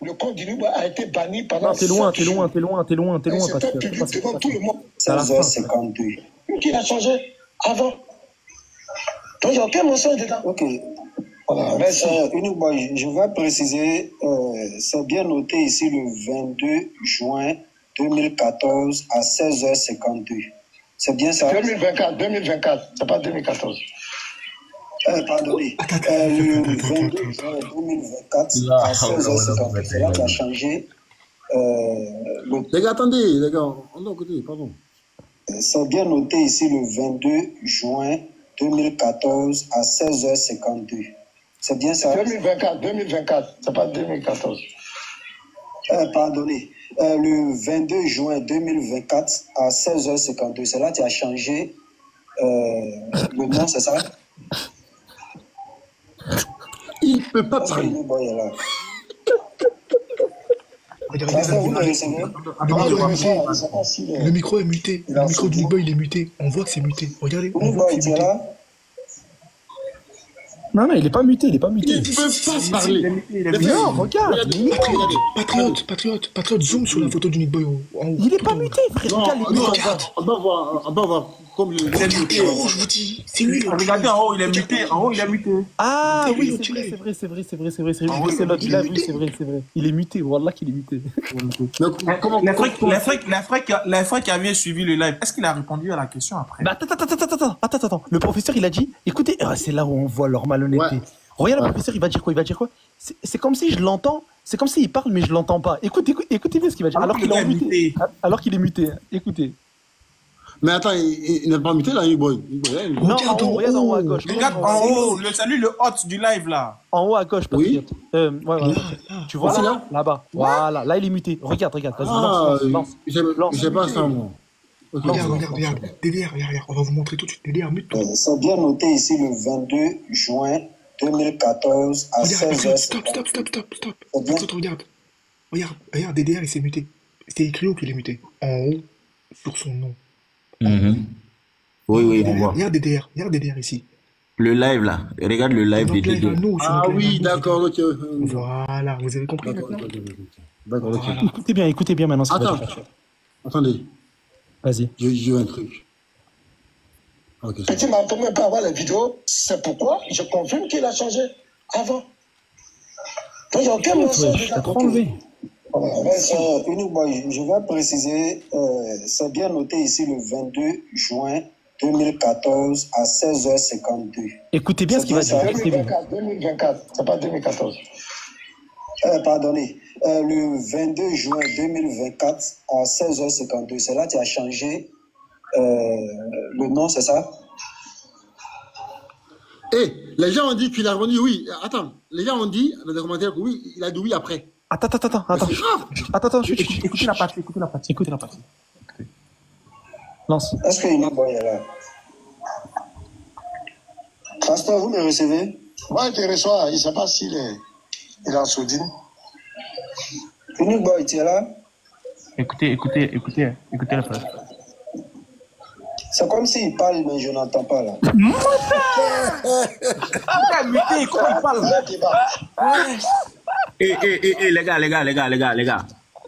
Le compte du Nuba a été banni pendant. Non, t'es loin. C'était public devant tout le monde. 16h52. Qui a changé avant. Donc, il n'y a aucun mensonge dedans. Ok. Voilà, merci. Je vais préciser, c'est bien noté ici le 22 juin 2014 à 16h52. C'est bien ça? 2024, c'est pas 2014. Pardonnez. Le 22 juin 2024 à 16h52. C'est là qui a changé. Les gars, attendez, les gars, on est à côté, pardon. C'est bien noté ici le 22 juin 2014 à 16h52. C'est bien ça? 2024, c'est pas 2014. Pardonnez. Le 22 juin 2024 à 16h52. C'est là que tu as changé le nom, c'est ça? Il ne peut pas parler. Le micro est muté. Le micro du boy, il est muté. On voit que c'est muté. Regardez, on voit que c'est muté. Non, il est pas muté. Il ne peut pas parler. Non, regarde. Patriote, zoom sur la photo du Nick Boy. Il est pas muté, frère. On va voir comme il est muté. Oh, je vous dis, c'est lui. Regardez en haut, il est muté. Ah oui, c'est vrai. C'est l'autre, il a vu, c'est vrai. Il est muté. Wallah qu'il est muté. L'Afrique qui avait suivi le live, est-ce qu'il a répondu à la question après? Attends. Le professeur, il a dit, écoutez, c'est là où on voit leur malhonnêteté. Regarde, le professeur, il va dire quoi? C'est comme si je l'entends. C'est comme s'il parle, mais je l'entends pas. Écoutez bien ce qu'il va dire. Alors qu'il est muté. Écoutez. Mais attends, il n'est pas muté là, boy. Non, regarde en haut à gauche. Regarde en haut, salut le hôte du live là. En haut à gauche, Patriote. Tu vois là-bas. Voilà, là il est muté. Regarde. Vas-y, lance. J'ai pas ça, moi. Regarde. DDR, on va vous montrer tout de suite. DDR, mute-toi. C'est bien noté ici le 22 juin 2014 à 16h. Stop. Regarde, DDR, il s'est muté. C'est écrit où qu'il est muté? En haut, sur son nom. Oui, on voit. Regarde DDR ici. Le live là, regarde le live de DDR. Ah oui, d'accord, ok. Voilà, vous avez compris maintenant? D'accord, ok. Écoutez bien maintenant ce qu'il va dire. Attendez. Vas-y. J'ai un truc. Okay, Petit m'a promis pas avoir les vidéos, c'est pourquoi je confirme qu'il a changé avant. Donc il n'y a aucun mensonge. Je vais préciser, c'est bien noté ici le 22 juin 2014 à 16h52. Écoutez bien ce qu'il va dire. 2024, c'est pas 2014. Pardonnez. Le 22 juin 2024 à 16h52, c'est là que tu as changé le nom, c'est ça? Les gens ont dit qu'il a répondu oui. Attends, les gens ont dit dans les commentaires que oui, il a dit oui après. Attends. Écoutez la partie. Lance. Est-ce qu'il est bon là? Pasteur, vous me recevez? Moi, je te reçois. Je ne sais pas s'il est en sourdine. Unique Boy, tu es là? Écoutez la phrase. C'est comme s'il parle, mais je n'entends pas là. Comment il parle? Les gars.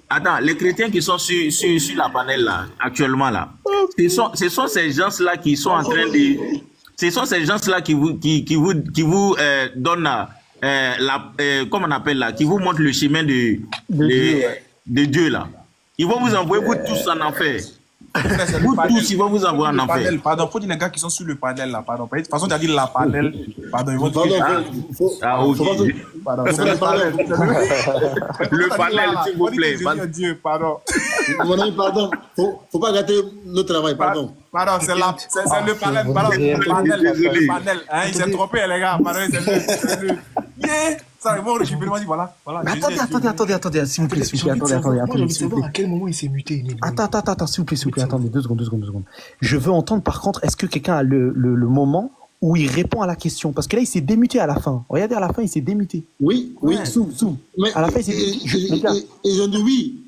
Attends, les chrétiens qui sont sur la panel là, actuellement là, ce sont ces gens-là qui sont en train de... Ce sont ces gens-là qui vous donnent comment on appelle là, qui vous montrent le chemin de Dieu là. Ils vont vous envoyer vous tous en enfer. Vous tous, ils vont vous envoyer en enfer. Pardon, faut dire les gars qui sont sur le panel là, pardon. De toute façon, tu as dit la panel. Pardon, ils vont dire. Pardon, c'est le panel. Le panel, s'il vous plaît. Dieu, pardon. Mon ami, pardon. Faut pas gâter notre travail, pardon. Pardon, c'est le panel. Pardon, le panel. Il s'est trompé, les gars. Pardon, c'est lui. Ça, moi, récupérer, moi, dit voilà. Attendez, s'il vous plaît, attendez. Moi, j'ai envie de savoir à quel moment il s'est muté. Attends, s'il vous plaît, attendez, deux secondes. Je veux entendre, par contre, est-ce que quelqu'un a le moment où il répond à la question? Parce que là, il s'est démuté à la fin. Regardez, à la fin, il s'est démuté. Oui. Sous. À la fin, il s'est démuté. Et ils ont dit oui.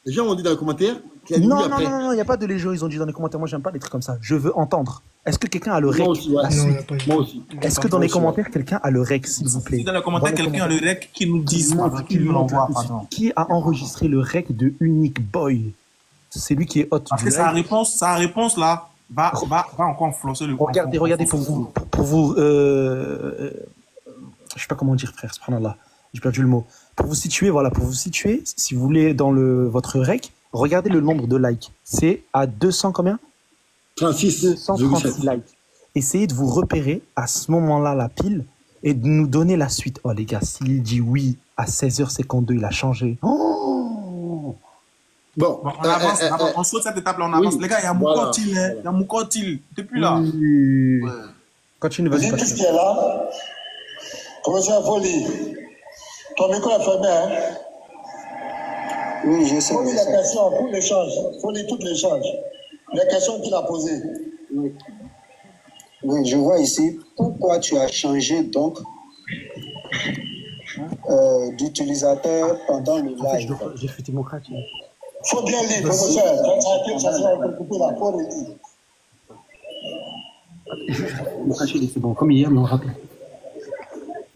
Les gens ont dit dans les commentaires qu'il y a dit oui après. Non, il n'y a pas de les gens, ils ont dit dans les commentaires. Moi, j'aime pas des trucs comme ça. Je veux entendre. Est-ce que quelqu'un a le rec? Moi aussi. Est-ce que dans les commentaires, quelqu'un a le rec, s'il vous plaît? Si dans les commentaires, quelqu'un a le rec, qui nous dise, qui a enregistré le rec de Unique Boy? C'est lui qui est hot. Parce que sa réponse là va encore flosser le. Regardez pour vous. Je sais pas comment dire, frère. Subhanallah. J'ai perdu le mot. Pour vous situer, si vous voulez dans votre rec, regardez le nombre de likes. C'est à 200 combien? 236 likes. Essayez de vous repérer à ce moment-là la pile et de nous donner la suite. Oh les gars, s'il dit oui à 16h52, il a changé. Oh bon, on avance, on saute cette étape-là, on avance. Les gars, il y a Moukotil, depuis là. Oui. Ouais. Continue, vas-y. Qu'est-ce qu'il y a là? Professeur Folie, ton micro est fermé, hein? Oui, je sais. Folie, les questions pour l'échange. Folie, tout l'échange. Les questions qu'il a posées. Oui, je vois ici. Pourquoi tu as changé donc d'utilisateur pendant le live? J'ai fait démocratique. Faut bien lire, professeur. Ça sera coupé là. Faut le dire. C'est bon, comme hier, mais on rappelle.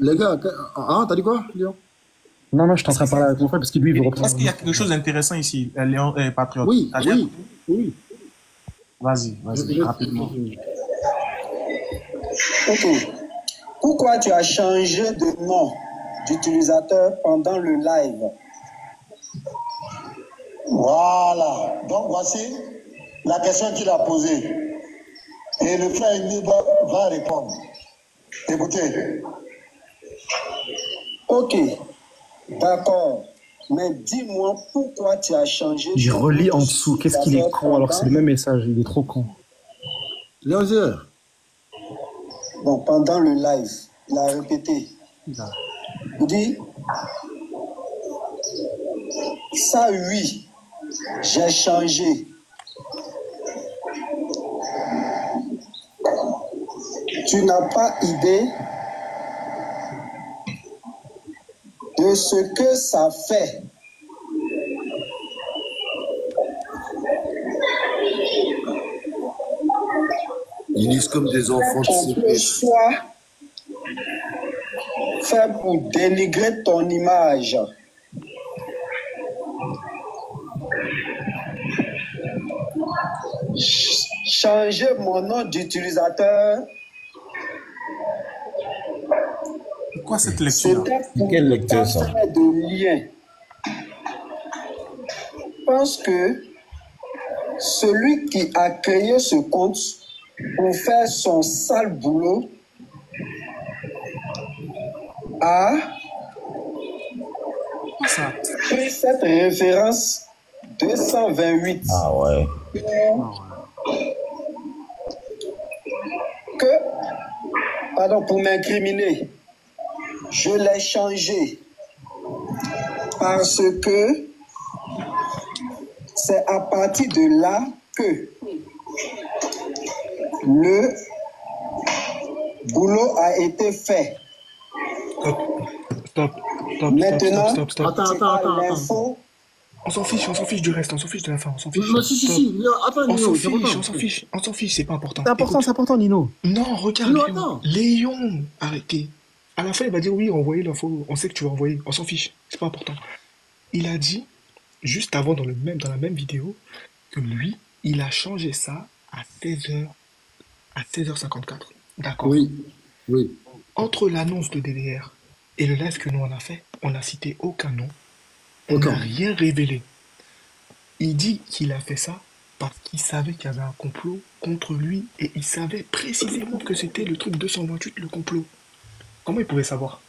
Les gars, t'as dit quoi, Léon? Non, je suis en train de parler avec mon frère parce que lui, il veut reprendre. Est-ce qu'il y a quelque chose d'intéressant ici, Léon Patriote? Oui. Vas-y, rapidement. Ok. Pourquoi tu as changé de nom d'utilisateur pendant le live? Voilà. Donc, voici la question qu'il a posée. Et le frère Niba va répondre. Écoutez. Ok. D'accord. Mais dis-moi pourquoi tu as changé. Je relis en dessous. Qu'est-ce qu'il est con alors que c'est le même message. Il est trop con. Léonzer. Bon, pendant le live, il a répété. Il dit ça, oui, j'ai changé. Tu n'as pas idée de ce que ça fait. Ils lisent comme des enfants de CP. Soit fait pour dénigrer ton image. Changer mon nom d'utilisateur. C'est quoi cette lecture? Quelle lecture ça? De lien. Je pense que celui qui a créé ce compte pour faire son sale boulot a pris cette référence 228. Ah ouais. Pour m'incriminer, je l'ai changé parce que c'est à partir de là que le boulot a été fait. Stop. Maintenant, Attends. On s'en fiche du reste, on s'en fiche de la fin, on s'en fiche. Non, si. Attends, Nino, on s'en fiche, c'est pas important. C'est important, Nino. Non, regarde, Léon, arrêtez. À la fin, il va dire oui, envoyez l'info, on sait que tu vas envoyer, on s'en fiche, c'est pas important. Il a dit, juste avant, dans la même vidéo, que lui, il a changé ça à 16h54. D'accord? Oui. Entre l'annonce de DDR et le live que nous on a fait, on n'a cité aucun nom. On n'a rien révélé. Il dit qu'il a fait ça parce qu'il savait qu'il y avait un complot contre lui et il savait précisément que c'était le truc 228, le complot. Comment il pouvait savoir?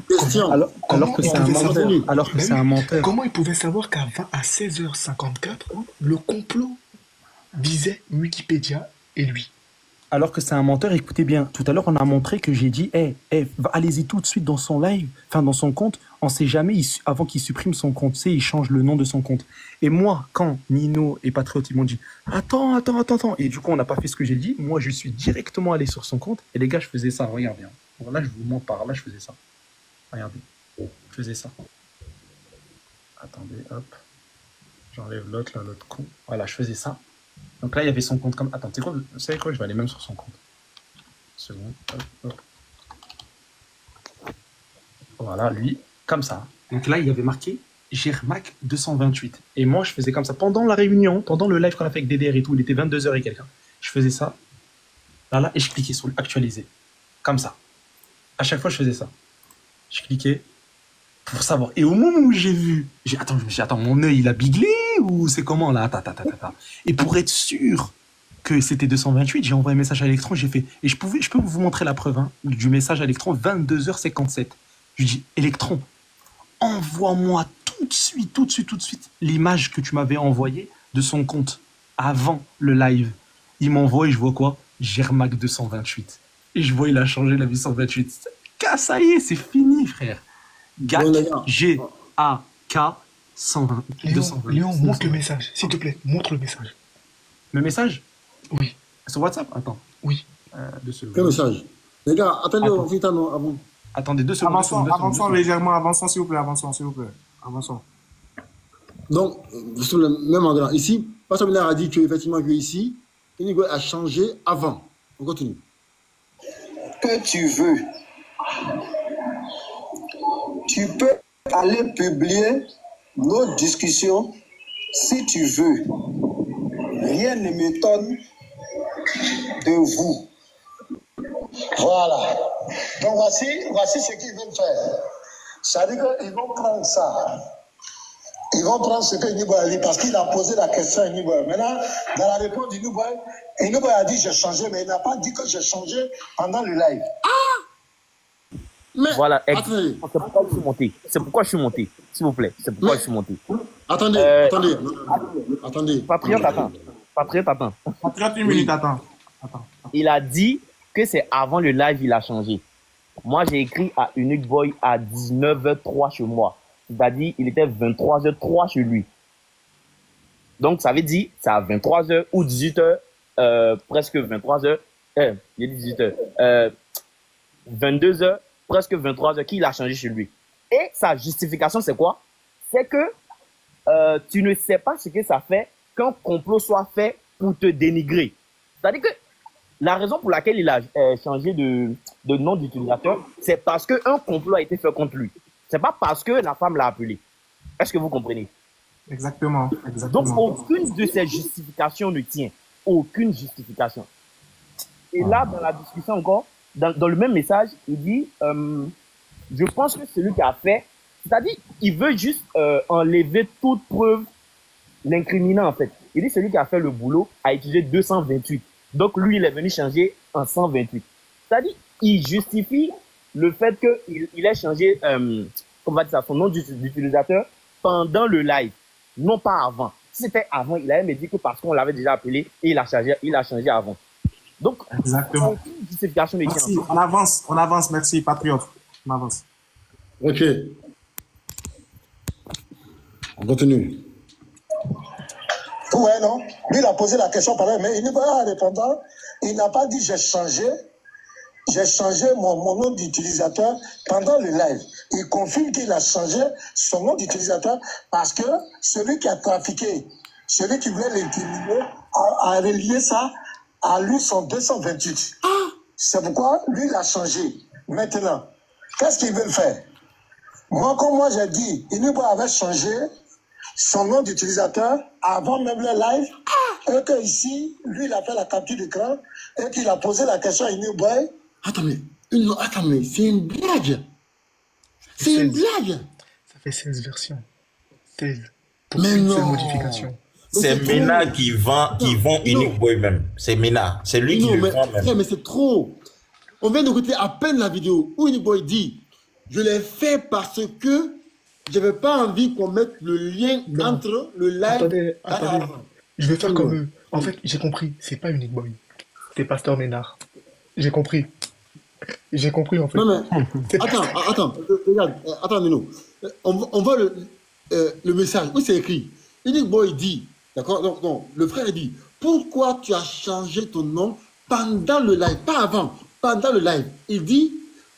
Question. Alors que c'est un menteur. Comment il pouvait savoir qu'à 16h54, le complot visait Wikipédia et lui? alors que c'est un menteur. Écoutez bien, tout à l'heure, on a montré que j'ai dit, allez-y tout de suite dans son live, enfin dans son compte, on sait jamais, avant qu'il supprime son compte, il change le nom de son compte. Et moi, quand Nino et Patriote, ils m'ont dit, attends, et du coup, on n'a pas fait ce que j'ai dit, moi, je suis directement allé sur son compte, et les gars, je faisais ça, regardez. Voilà, je vous montre par là, je faisais ça. Regardez, je faisais ça. Attendez, hop. J'enlève l'autre con. Voilà, je faisais ça. Donc là, il y avait son compte comme... Attends, vous savez quoi? Je vais aller même sur son compte. Seconde. Hop. Voilà, lui, comme ça. Donc là, il y avait marqué Germac 228. Et moi, je faisais comme ça. Pendant la réunion, pendant le live qu'on a fait avec DDR et tout, il était 22h et quelqu'un. Je faisais ça. Là, et je cliquais sur actualiser. Comme ça. À chaque fois, je faisais ça. Je cliquais pour savoir. Et au moment où j'ai vu... je me suis dit, attends, mon œil, il a biglé ou c'est comment là? Et pour être sûr que c'était 228, j'ai envoyé un message à Electron, j'ai fait... Et je peux vous montrer la preuve du message à Electron, 22h57. Je lui dis, Electron, envoie-moi tout de suite l'image que tu m'avais envoyée de son compte avant le live. Il m'envoie et je vois quoi? Germac 228. Et je vois, il a changé la 828. Ça y est, c'est fini, frère. GAK, G-A-K 120. Léon, montre le message, s'il te plaît. Montre le message. Le message? Oui. Sur WhatsApp? Attends. Oui. Quel message? Les gars, attendez, vite avant. Attendez 2 secondes. Avançons légèrement, avançons s'il vous plaît, avançons. Donc, sur le même endroit, ici, Pasteur Ménard a dit qu'effectivement, ici, Inigo a changé avant. On continue. Que tu veux. Tu peux aller publier nos discussions si tu veux. Rien ne m'étonne de vous. Voilà. Donc voici ce qu'ils veulent faire. C'est-à-dire qu'ils vont prendre ça. Ils vont prendre ce que Inigo a dit parce qu'il a posé la question à Inigo. Maintenant, dans la réponse d'Inigo, Inigo a dit j'ai changé, mais il n'a pas dit que j'ai changé pendant le live. Mais, voilà, c'est pourquoi je suis monté. S'il vous plaît, c'est pourquoi je suis monté. Attendez. Patriote, attends. Patriote, une minute, attends. Il a dit que c'est avant le live, il a changé. Moi, j'ai écrit à Unique Boy à 19h03 chez moi. C'est-à-dire, il était 23h03 chez lui. Donc, ça veut dire, c'est à 23h ou 18h, presque 23h. J'ai dit 18h. 22h. Presque 23h qu'il a changé chez lui. Et sa justification, c'est quoi? C'est que tu ne sais pas ce que ça fait qu'un complot soit fait pour te dénigrer. C'est-à-dire que la raison pour laquelle il a changé de nom d'utilisateur, c'est parce qu'un complot a été fait contre lui. C'est pas parce que la femme l'a appelé. Est-ce que vous comprenez? Exactement. Donc, aucune de ces justifications ne tient. Aucune justification. Et là, dans la discussion encore, dans le même message, il dit, je pense que celui qui a fait, c'est-à-dire, il veut juste enlever toute preuve l'incriminant, en fait. Il dit, celui qui a fait le boulot a utilisé 228. Donc, lui, il est venu changer en 128. C'est-à-dire, il justifie le fait qu'il ait changé, on va dire ça, son nom d'utilisateur pendant le live, non pas avant. Si c'était avant, il avait dit que parce qu'on l'avait déjà appelé et il a changé avant. Donc, exactement. Merci. On avance, merci, Patriote. On avance. Ok. On continue. Ouais, non. Lui, il a posé la question par là, mais il n'a répondant. Il n'a pas dit j'ai changé. J'ai changé mon nom d'utilisateur pendant le live. Il confirme qu'il a changé son nom d'utilisateur parce que celui qui a trafiqué, celui qui voulait l'incriminer, a relié ça à lui son 228. C'est pourquoi lui, il a changé. Maintenant, qu'est-ce qu'il veut faire? Moi, comme moi, j'ai dit, Inigo avait changé son nom d'utilisateur avant même le live. Et que ici, lui, il a fait la capture d'écran et qu'il a posé la question à Inigo. Attends, mais c'est une blague. C'est une blague. Ça fait 16 versions. 16. Mais non. Modifications. C'est Mena qui vend Unique Boy même. C'est Mena. C'est lui qui le vend même. Mais c'est trop. On vient d'écouter à peine la vidéo où Unique Boy dit je l'ai fait parce que je n'avais pas envie qu'on mette le lien entre le live. Attendez. Je vais faire comme eux. En fait, j'ai compris. C'est pas Unique Boy. c'est Pasteur Ménard. J'ai compris. J'ai compris, en fait. Non, mais attends, regarde, attends, Nino. On voit le message. Oui, c'est écrit. Unique Boy dit, d'accord, donc, le frère dit, pourquoi tu as changé ton nom pendant le live, pas avant, pendant le live. Il dit,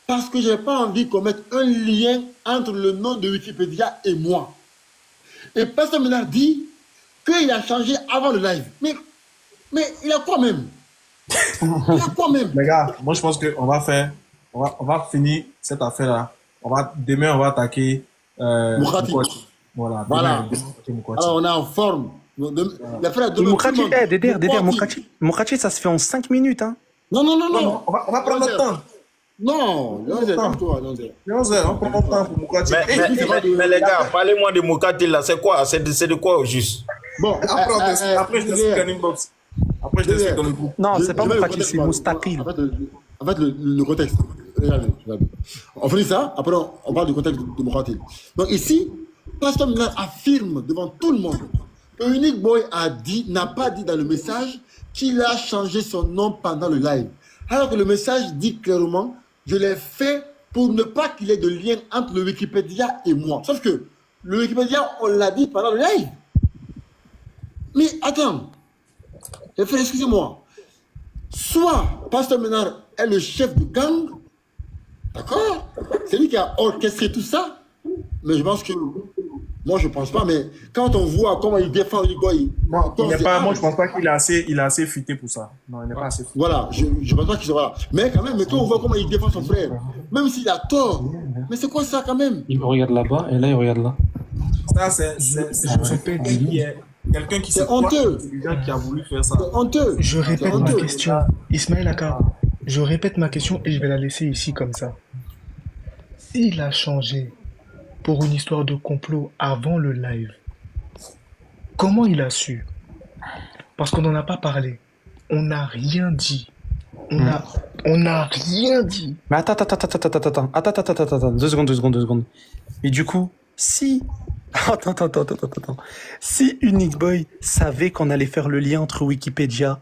parce que je n'ai pas envie qu'on mette un lien entre le nom de Wikipédia et moi. Et Pasteur Ménard dit qu'il a changé avant le live. Mais il a quoi même? Il a quoi même? Les gars, moi je pense qu'on va faire, on va finir cette affaire-là. Demain, on va attaquer Moukati. Voilà. Alors, on est en forme. Moukati, ça se fait en 5 minutes. Hein. Non. On va prendre notre temps. Non, on prend notre temps pour Moukati. Mais les gars, parlez-moi de Moukati là, c'est quoi? C'est de quoi au juste? Bon, après je t'explique un inbox. Après je t'explique dans le groupe. Non, c'est pas Moukati, c'est Moustaqil. En fait, le contexte. Regardez. On finit ça, après on parle du contexte de Moukati. Donc ici, Pasteur Ménard affirme devant tout le monde que Unique Boy n'a pas dit dans le message qu'il a changé son nom pendant le live. Alors que le message dit clairement, je l'ai fait pour ne pas qu'il y ait de lien entre le Wikipédia et moi. Sauf que le Wikipédia, on l'a dit pendant le live. Mais attends, excusez-moi. Soit Pasteur Ménard est le chef du gang, d'accord? C'est lui qui a orchestré tout ça. Mais je pense que... Moi, je pense pas, mais quand on voit comment il défend Unique Boy... Moi, je pense pas qu'il est assez futé pour ça. Non, il n'est pas assez futé. Voilà, je pense pas qu'il soit là. Mais quand même, quand on voit comment il défend son frère, même s'il a tort, mais c'est quoi ça quand même? Il regarde là-bas et là, il regarde là. Ça, c'est quelqu'un qui c'est honteux. Qui a voulu faire ça. C'est honteux. Je répète ma question. Ismaël Aka, je répète ma question et je vais la laisser ici comme ça. S'il a changé pour une histoire de complot avant le live, comment il a su? Parce qu'on n'en a pas parlé. On n'a rien dit. On n'a rien dit. Mais attends. 2 secondes. Et du coup, si... Attends. Si Unique Boy savait qu'on allait faire le lien entre Wikipédia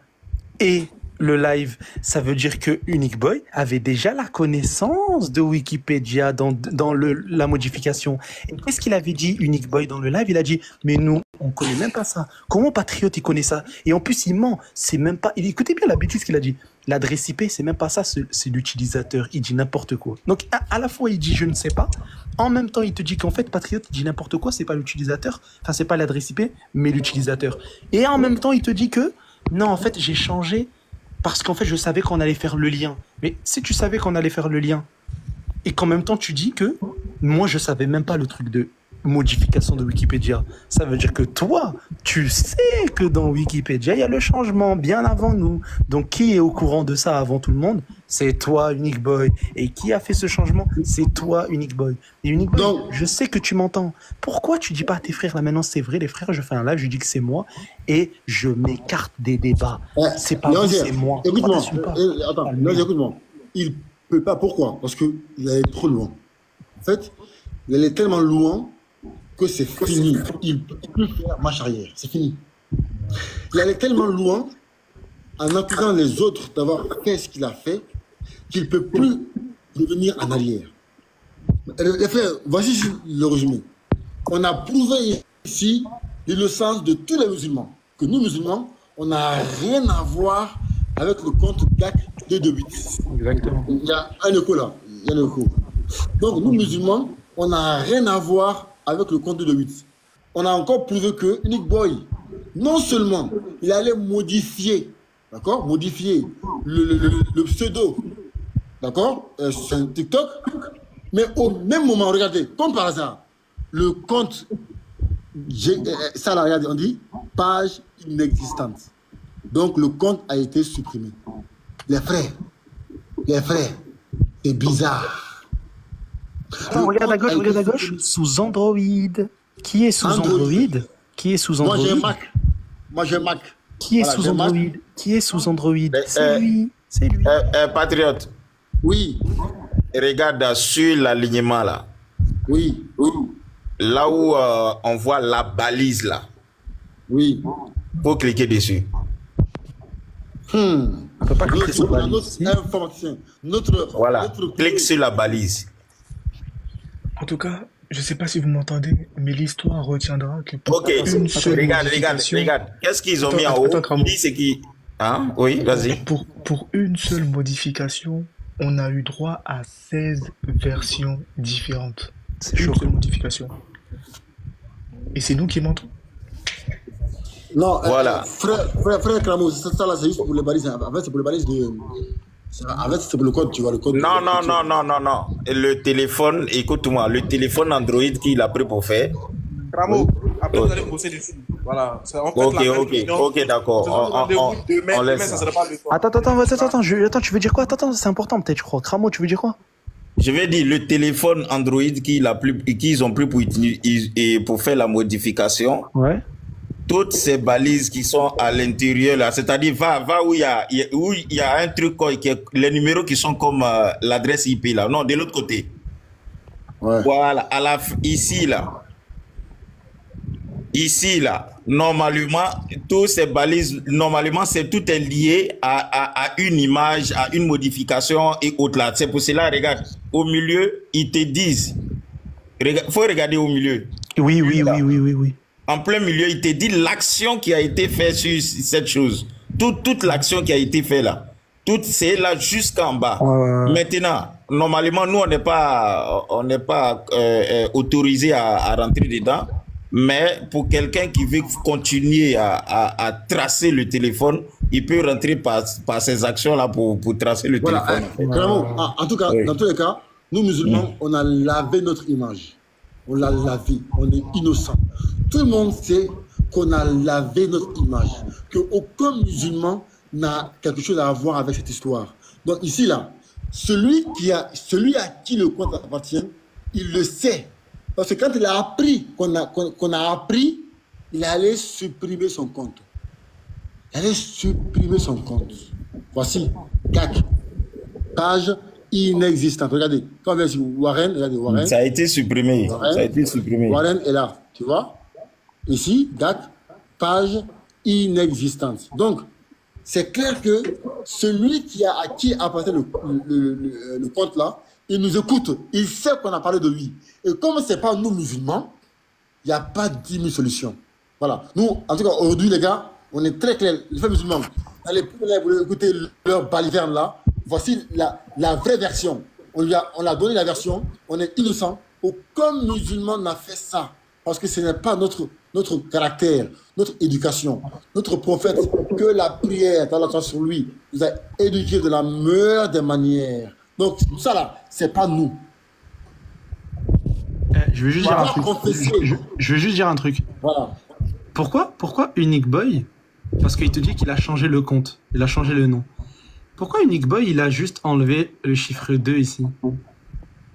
et le live, ça veut dire que Unique Boy avait déjà la connaissance de Wikipédia dans la modification. Et qu'est-ce qu'il avait dit, Unique Boy, dans le live? Il a dit, mais nous, on connaît même pas ça. Comment Patriote, il connaît ça? Et en plus, il ment. C'est même pas... Écoutez bien la bêtise qu'il a dit. L'adresse IP, c'est même pas ça, c'est l'utilisateur. Il dit n'importe quoi. Donc, à la fois, il dit je ne sais pas. En même temps, il te dit qu'en fait, Patriote, il dit n'importe quoi. C'est pas l'utilisateur. Enfin, c'est pas l'adresse IP, mais l'utilisateur. Et en même temps, il te dit que non, en fait, j'ai changé parce qu'en fait, je savais qu'on allait faire le lien. Mais si tu savais qu'on allait faire le lien et qu'en même temps, tu dis que moi, je savais même pas le truc de modification de Wikipédia, ça veut dire que toi, tu sais que dans Wikipédia, il y a le changement bien avant nous. Donc, qui est au courant de ça avant tout le monde? C'est toi, Unique Boy. Et qui a fait ce changement? C'est toi, Unique Boy. Et Unique Boy, donc, je sais que tu m'entends. Pourquoi tu dis pas à tes frères, là maintenant c'est vrai, les frères, je fais un live, je dis que c'est moi et je m'écarte des débats. C'est pas vous, c'est moi. Écoute-moi. Attends, écoute-moi. Il peut pas. Pourquoi? Parce qu'il allait trop loin. En fait, il allait tellement loin que c'est fini. Il peut plus faire marche arrière. C'est fini. Il allait tellement loin en accusant les autres d'avoir fait ce qu'il a fait qu'il ne peut plus revenir en arrière. Les frères, voici le résumé. On a prouvé ici l'innocence de tous les musulmans. Que nous, musulmans, on n'a rien à voir avec le compte GAC 228. Exactement. Il y a un écho là. Donc, nous, musulmans, on n'a rien à voir avec le compte 228. On a encore prouvé que Unique Boy, non seulement il allait modifier, d'accord, modifier le pseudo, d'accord, sur TikTok, mais au même moment, regardez, comme par hasard, le compte, ça là, regardez, on dit page inexistante. Donc le compte a été supprimé. Les frères, c'est bizarre. Attends, regarde à gauche. Sous Android. Qui est sous Android? Moi, j'ai Mac. Qui est sous Android? Qui est sous Android? C'est lui. Patriote. Oui. Regarde sur l'alignement là. Oui. Là où on voit la balise là. Oui. Faut cliquer dessus. On peut pas cliquer sur balise. Notre informaticien, Voilà, clique sur la balise. En tout cas, je sais pas si vous m'entendez, mais l'histoire retiendra que pour Ok, une seule regarde. Qu'est-ce qu'ils ont mis en haut? Il dit c'est qui? Hein? Oui, vas-y. Pour une seule modification, on a eu droit à 16 versions différentes. C'est une seule modification. Et c'est nous qui mentons. Non, voilà. Frère Cramo, ça là, c'est juste pour les balises. En fait, c'est pour les balises de. En fait, c'est pour le code, tu vois, le code. Non. Et le téléphone, écoute-moi, le téléphone Android qu'il a pris pour faire. Cramo, après vous allez bosser dessus. Voilà. Ok, d'accord. Demain, ça sera pas le soir. Attends, tu veux dire quoi? Attends, c'est important peut-être, je crois. Cramo, tu veux dire quoi? Je vais dire le téléphone Android qu'ils ont pris pour faire la modification. Ouais. Toutes ces balises qui sont à l'intérieur là, c'est-à-dire va où il y a un truc les numéros qui sont comme l'adresse IP là, non, de l'autre côté. Ouais. Voilà, ici là, normalement, toutes ces balises, normalement, tout est lié à une image, à une modification et autres là. C'est pour cela, regarde, au milieu, ils te disent, faut regarder au milieu. Oui. En plein milieu, il te dit l'action qui a été faite sur cette chose. Toute l'action qui a été faite là. Tout c'est là jusqu'en bas. Maintenant, normalement, nous, on n'est pas autorisé à rentrer dedans. Mais pour quelqu'un qui veut continuer à tracer le téléphone, il peut rentrer par ces actions-là pour tracer le téléphone. En tout cas, dans tous les cas, nous musulmans, on a lavé notre image. On l'a lavé. On est innocent. Tout le monde sait qu'on a lavé notre image. Qu'aucun musulman n'a quelque chose à voir avec cette histoire. Donc ici, là, celui à qui le compte appartient, il le sait. Parce que quand il a appris qu'on a appris, il allait supprimer son compte. Voici, CAC, page inexistante. Regardez, quand on vient sur Warren, regardez Warren. Ça a été supprimé. Warren est là, tu vois. Ici, DAC, page inexistante. Donc, c'est clair que celui à qui appartient le compte là, il nous écoute. Il sait qu'on a parlé de lui. Et comme ce n'est pas nous musulmans, il n'y a pas 10 000 solutions. Voilà. Nous, en tout cas, aujourd'hui, les gars, on est très clair. Les frères musulmans, allez, vous écoutez leur baliverne là. Voici la vraie version. On l'a donné la version. On est innocent. Aucun musulman n'a fait ça. Parce que ce n'est pas notre caractère, notre éducation. Notre prophète, que la prière, dans sur lui, nous a éduqués de la meilleure des manières. Donc, ça là, c'est pas nous. Je veux juste dire un truc. Je veux juste dire un truc. Voilà. Pourquoi Unique Boy? Parce qu'il te dit qu'il a changé le compte. Il a changé le nom. Pourquoi Unique Boy, il a juste enlevé le chiffre 2 ici?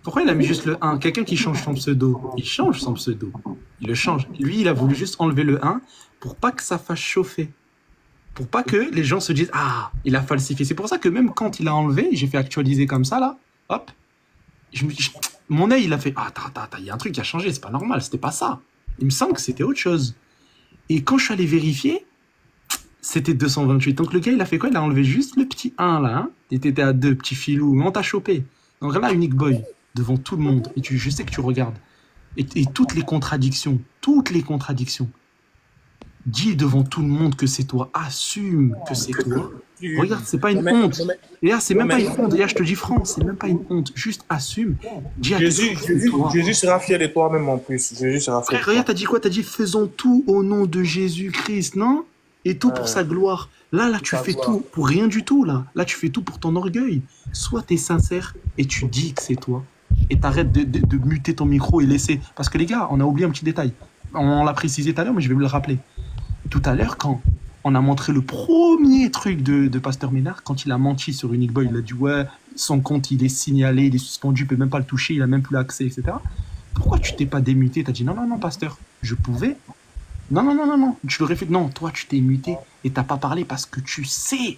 Pourquoi il a mis juste le 1? Quelqu'un qui change son pseudo, il change son pseudo. Il le change. Lui, il a voulu juste enlever le 1 pour pas que ça fasse chauffer. Pour pas que les gens se disent « Ah, il a falsifié ». C'est pour ça que même quand il a enlevé, j'ai fait actualiser comme ça, là, hop, mon œil, il a fait « Ah, il y a un truc qui a changé, c'est pas normal, c'était pas ça. » Il me semble que c'était autre chose. Et quand je suis allé vérifier, c'était 228. Donc le gars, il a fait quoi? Il a enlevé juste le petit 1, là. Hein. Il était à 2, petit filou, mais on t'a chopé. Donc là, Unique Boy, devant tout le monde, et je sais que tu regardes, et toutes les contradictions, dis devant tout le monde que c'est toi, assume que c'est toi. Regarde, c'est pas une honte. Et là, c'est même pas une honte. Et là, je te dis franc, c'est même pas une honte. Juste assume. Dis à Jésus sera fier de toi même en plus. Jésus sera fier. Frère, regarde, t'as dit quoi? T'as dit faisons tout au nom de Jésus-Christ, non? Et tout pour sa gloire. Là, tu fais tout pour rien du tout, là. Là, tu fais tout pour ton orgueil. Soit t'es sincère et tu dis que c'est toi. Et t'arrêtes de muter ton micro et laisser. Parce que les gars, on a oublié un petit détail. On l'a précisé tout à l'heure, mais je vais me le rappeler. Tout à l'heure, quand on a montré le premier truc de Pasteur Ménard, quand il a menti sur Unique Boy, il a dit ouais, son compte il est signalé, il est suspendu, il peut même pas le toucher, il a même plus l'accès, etc. Pourquoi tu t'es pas démuté? T'as dit non, Pasteur, je pouvais. Non. Tu l'aurais fait. Non, toi, tu t'es muté et t'as pas parlé parce que tu sais.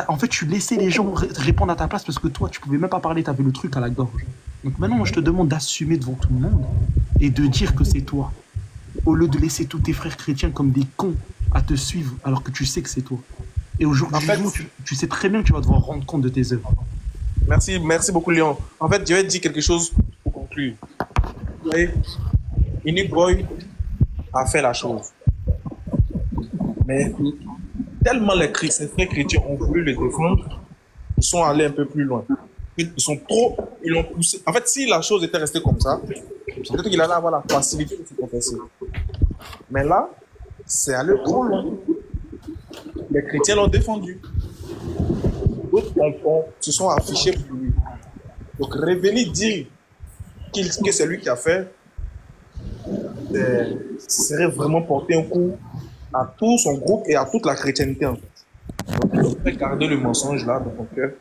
En fait, tu laissais les gens répondre à ta place parce que toi, tu pouvais même pas parler, t'avais le truc à la gorge. Donc maintenant, moi, je te demande d'assumer devant tout le monde et de dire que c'est toi. Au lieu de laisser tous tes frères chrétiens comme des cons à te suivre alors que tu sais que c'est toi. Et aujourd'hui, En fait, tu sais très bien que tu vas devoir rendre compte de tes œuvres. merci beaucoup, Léon. En fait, je vais dire quelque chose pour conclure. Vous voyez, Unique Boy a fait la chose. Mais tellement ces frères chrétiens ont voulu le défendre, ils sont allés un peu plus loin. Ils l'ont poussé. En fait, si la chose était restée comme ça, peut-être qu'il allait avoir la facilité de se confesser. Mais là, c'est allé trop loin. Les chrétiens l'ont défendu. D'autres se sont affichés pour lui. Donc, revenir dire que c'est lui qui a fait, serait vraiment porter un coup à tout son groupe et à toute la chrétienté, en fait. Donc, il devrait garder le mensonge là dans ton cœur,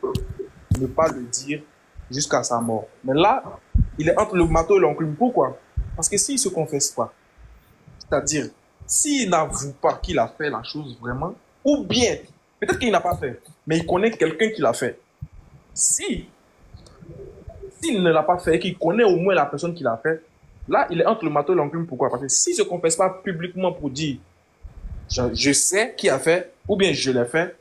ne pas le dire jusqu'à sa mort. Mais là, il est entre le marteau et l'enclume. Pourquoi? Parce que s'il ne se confesse pas, c'est-à-dire, s'il n'avoue pas qu'il a fait la chose vraiment, ou bien, peut-être qu'il n'a pas fait, mais il connaît quelqu'un qui l'a fait. S'il ne l'a pas fait et qu'il connaît au moins la personne qui l'a fait, là, il est entre le marteau et l'enclume. Pourquoi? Parce que s'il ne se confesse pas publiquement pour dire je sais qui a fait, ou bien je l'ai fait,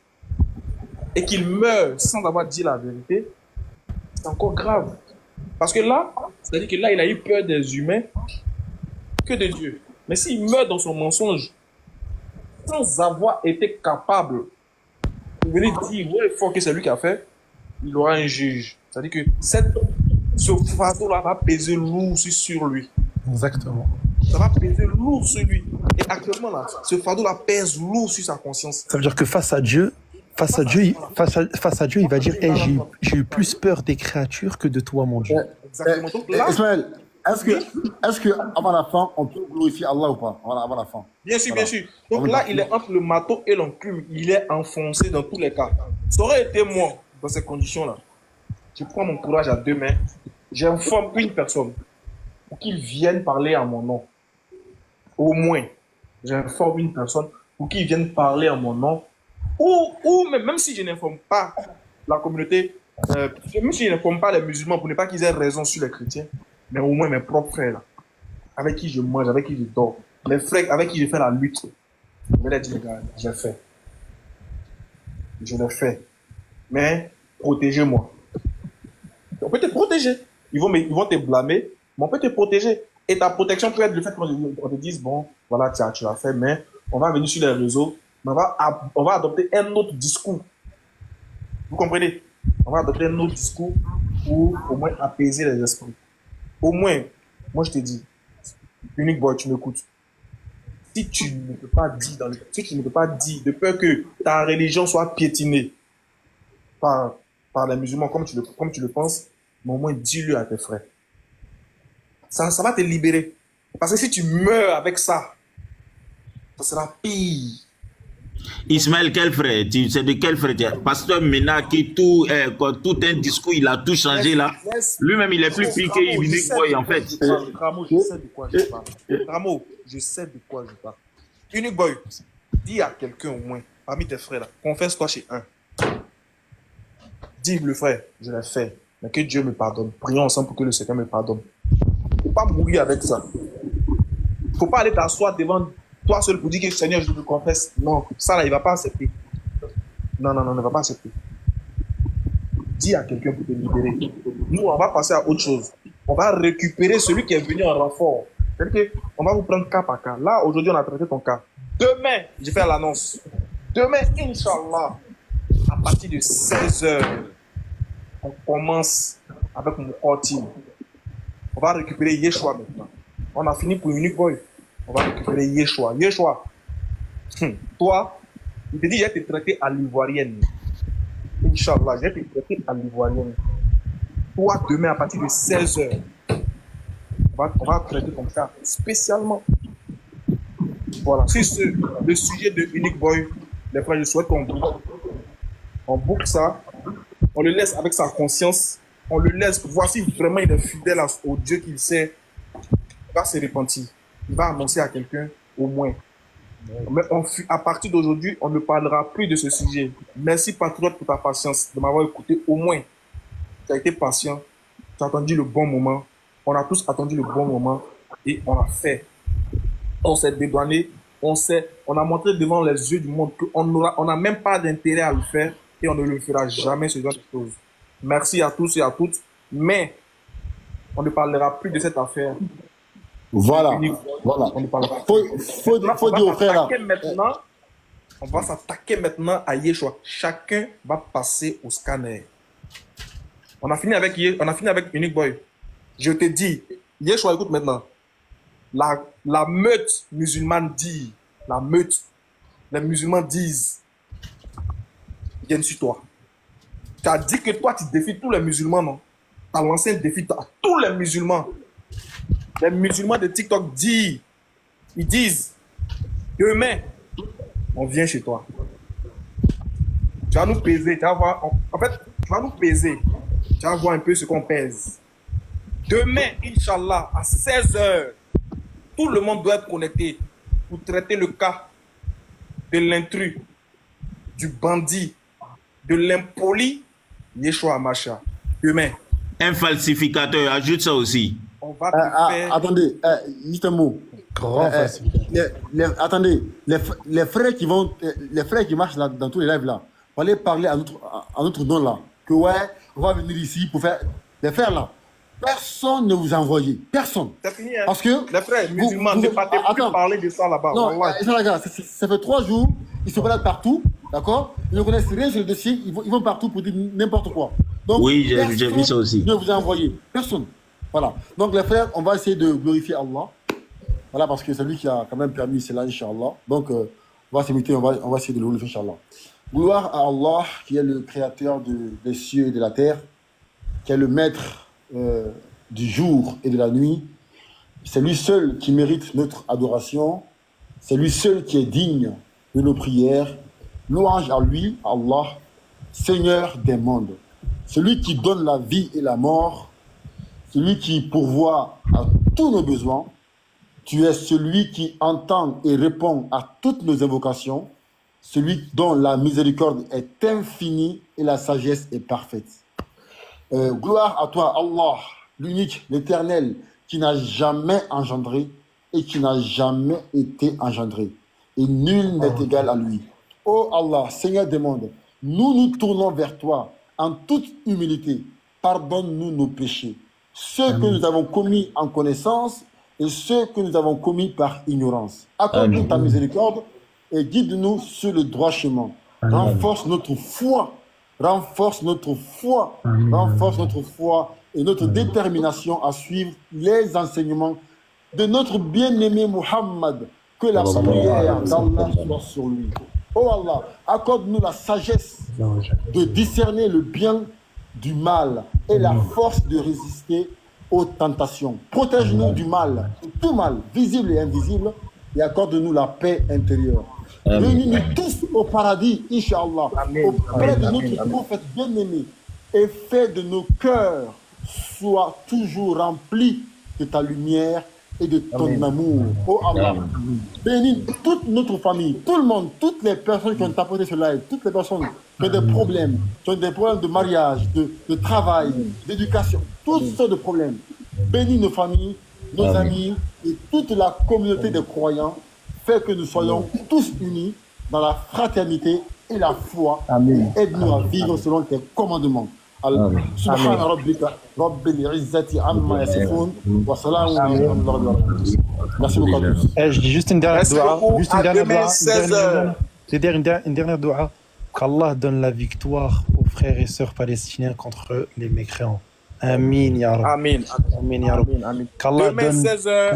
et qu'il meurt sans avoir dit la vérité, c'est encore grave. Parce que là, c'est-à-dire que là, il a eu peur des humains que de Dieu. Mais s'il meurt dans son mensonge, sans avoir été capable de venir dire ouais, il faut que c'est lui qui a fait, il aura un juge. C'est-à-dire que ce fardeau-là va peser lourd sur lui. Exactement. Ça va peser lourd sur lui. Et actuellement, là, ce fardeau-là pèse lourd sur sa conscience. Ça veut dire que face à Dieu, il va dire hey, j'ai eu plus peur des créatures que de toi, mon Dieu. Exactement. Donc là, Ismaël, est-ce que avant la fin, on peut glorifier Allah ou pas avant la fin? Bien sûr, bien sûr. Donc là, il est entre le marteau et l'enclume. Il est enfoncé dans tous les cas. Ça aurait été moi, dans ces conditions-là. Je prends mon courage à deux mains. J'informe une personne pour qu'il vienne parler à mon nom. Au moins, j'informe une personne pour qu'il vienne parler à mon nom. Ou même si je n'informe pas la communauté, même si je n'informe pas les musulmans pour ne pas qu'ils aient raison sur les chrétiens, mais au moins mes propres frères, là, avec qui je mange, avec qui je dors, mes frères avec qui je fais la lutte, je vais leur dire, regarde, j'ai fait. Je l'ai fait. Mais protégez-moi. On peut te protéger. Ils vont te blâmer, mais on peut te protéger. Et ta protection peut être le fait qu'on te dise, bon, voilà, tu l'as fait, mais on va venir sur les réseaux, mais on va adopter un autre discours. Vous comprenez? On va adopter un autre discours pour au moins apaiser les esprits. Au moins, moi je te dis, Unique Boy, tu m'écoutes. Si tu ne peux pas dire de peur que ta religion soit piétinée par les musulmans comme tu le penses, mais au moins dis-le à tes frères. Ça va te libérer. Parce que si tu meurs avec ça, ça sera pire. Ismaël, quel frère? Tu sais de quel frère tu es? Pasteur Mena, qui tout un discours, il a tout changé là. Lui-même, il est plus piqué Unique Boy en fait. Ramo, je sais de quoi je parle. Ramo, je sais de quoi je parle. Unique Boy, dis à quelqu'un au moins, parmi tes frères là, confesse-toi chez un. Dis le frère, je l'ai fait, mais que Dieu me pardonne. Prions ensemble pour que le Seigneur me pardonne. Il ne faut pas mourir avec ça. Il ne faut pas aller t'asseoir devant toi seul pour dire que Seigneur, je me confesse. Non, ça là, il ne va pas accepter. Non, il ne va pas accepter. Dis à quelqu'un pour te libérer. Nous, on va passer à autre chose. On va récupérer celui qui est venu en renfort. C'est-à-dire qu'on va vous prendre cas par cas. Là, aujourd'hui, on a traité ton cas. Demain, je fais l'annonce. Demain, Inch'Allah, à partir de 16h, on commence avec mon core team. On va récupérer Yeshua maintenant. On a fini pour Unique Boy. On va récupérer Yeshua. Yeshua, toi, il te dit, je vais te traiter à l'ivoirienne. Inch'Allah, je vais te traiter à l'ivoirienne. Toi, demain, à partir de 16h, on va traiter ton cas spécialement. Voilà. C'est le sujet de Unique Boy. Les frères, je souhaite qu'on boucle. On boucle ça. On le laisse avec sa conscience. On le laisse voir si vraiment il est fidèle au Dieu qu'il sait. Il va se repentir. Il va annoncer à quelqu'un au moins. Mais à partir d'aujourd'hui, on ne parlera plus de ce sujet. Merci Patriote pour ta patience, de m'avoir écouté au moins. Tu as été patient. Tu as attendu le bon moment. On a tous attendu le bon moment et on l'a fait. On s'est dédouané on sait, on a montré devant les yeux du monde qu'on n'a même pas d'intérêt à le faire et on ne le fera jamais, ce genre de choses. Merci à tous et à toutes, mais on ne parlera plus de cette affaire. Voilà. Voilà. On ne parlera Faut dire aux frères là. On va s'attaquer maintenant à Yeshua. Chacun va passer au scanner. On a fini avec Unique Boy. Je te dis, Yeshua, écoute maintenant. La meute musulmane dit, les musulmans disent, viens sur toi. Tu as dit que toi, tu défies tous les musulmans, non? Tu as lancé un défi à tous les musulmans. Les musulmans de TikTok ils disent, demain, on vient chez toi. Tu vas nous peser, tu vas voir, en fait, tu vas nous peser. Tu vas voir un peu ce qu'on pèse. Demain, Inch'Allah, à 16h, tout le monde doit être connecté pour traiter le cas de l'intrus, du bandit, de l'impoli, Yeshua Masha. Demain. Un falsificateur, ajoute ça aussi. On va faire... Attendez, juste un mot. Grand falsificateur. Attendez, les frères qui marchent là, dans tous les lives là, on va aller parler à notre nom là, que ouais, on va venir ici pour faire... Les frères là, personne ne vous a envoyé. Personne. C'est fini, hein? Parce que... Les frères musulmans, ne pas parler de ça là-bas. Non, ça fait 3 jours, ils se baladent partout, d'accord? Ils ne connaissent rien sur le dossier, ils vont partout pour dire n'importe quoi. Donc, oui, j'ai vu ça aussi. Ne vous a envoyé. Personne. Voilà. Donc les frères, on va essayer de glorifier Allah. Voilà, parce que c'est lui qui a quand même permis cela, Inch'Allah. Donc, on va s'imiter, on va essayer de le glorifier, Inch'Allah. Gloire à Allah, qui est le créateur des cieux et de la terre, qui est le maître du jour et de la nuit. C'est lui seul qui mérite notre adoration. C'est lui seul qui est digne de nos prières. Louange à lui, Allah, Seigneur des mondes. Celui qui donne la vie et la mort. Celui qui pourvoit à tous nos besoins. Tu es celui qui entend et répond à toutes nos invocations. Celui dont la miséricorde est infinie et la sagesse est parfaite. Gloire à toi, Allah, l'unique, l'éternel, qui n'a jamais engendré et qui n'a jamais été engendré. Et nul n'est égal à lui. Ô Allah, Seigneur des mondes, nous nous tournons vers toi en toute humilité. Pardonne-nous nos péchés, ceux que nous avons commis en connaissance et ceux que nous avons commis par ignorance. Accorde-nous ta miséricorde et guide-nous sur le droit chemin. Renforce notre foi. Renforce notre foi, renforce notre foi et notre détermination à suivre les enseignements de notre bien-aimé Muhammad. Que la prière d'Allah soit sur lui. Oh Allah, accorde-nous la sagesse de discerner le bien du mal et la force de résister aux tentations. Protège-nous du mal, tout mal, visible et invisible, et accorde-nous la paix intérieure. Réunis-nous tous au paradis, Inch'Allah, auprès de notre prophète bien-aimé, et fais de nos cœurs soient toujours remplis de ta lumière et de ton amour. Oh Allah, bénis toute notre famille, tout le monde, toutes les personnes qui ont apporté ce live, toutes les personnes qui ont des problèmes de mariage, de travail, d'éducation, toutes sortes de problèmes. Bénis nos familles, nos amis et toute la communauté des croyants. Fais que nous soyons tous unis dans la fraternité et la foi. Aide-nous à vivre selon tes commandements. Subhana rabbika rabbil izzati amma yasifun wa salamun ala al-mursalin. Merci beaucoup à tous. Je dis juste une dernière doua. Juste une dernière doua. Qu'Allah donne la victoire aux frères et sœurs palestiniens contre les mécréants. Amin, ya Rab. Amin. Amin, ya Rab. Qu'Allah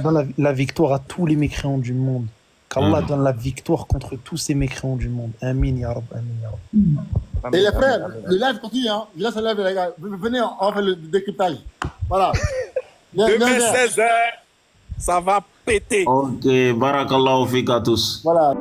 donne la victoire à tous les mécréants du monde. Qu'Allah donne la victoire contre tous ces mécréants du monde. Amin, ya Rab. Amin, ya Rab. Et les frères, le live continue, hein. Je laisse le live, les gars. Venez, on fait le décryptage. Voilà. Demain 16h, ça va péter. Ok, barakallahu fik à tous. Voilà.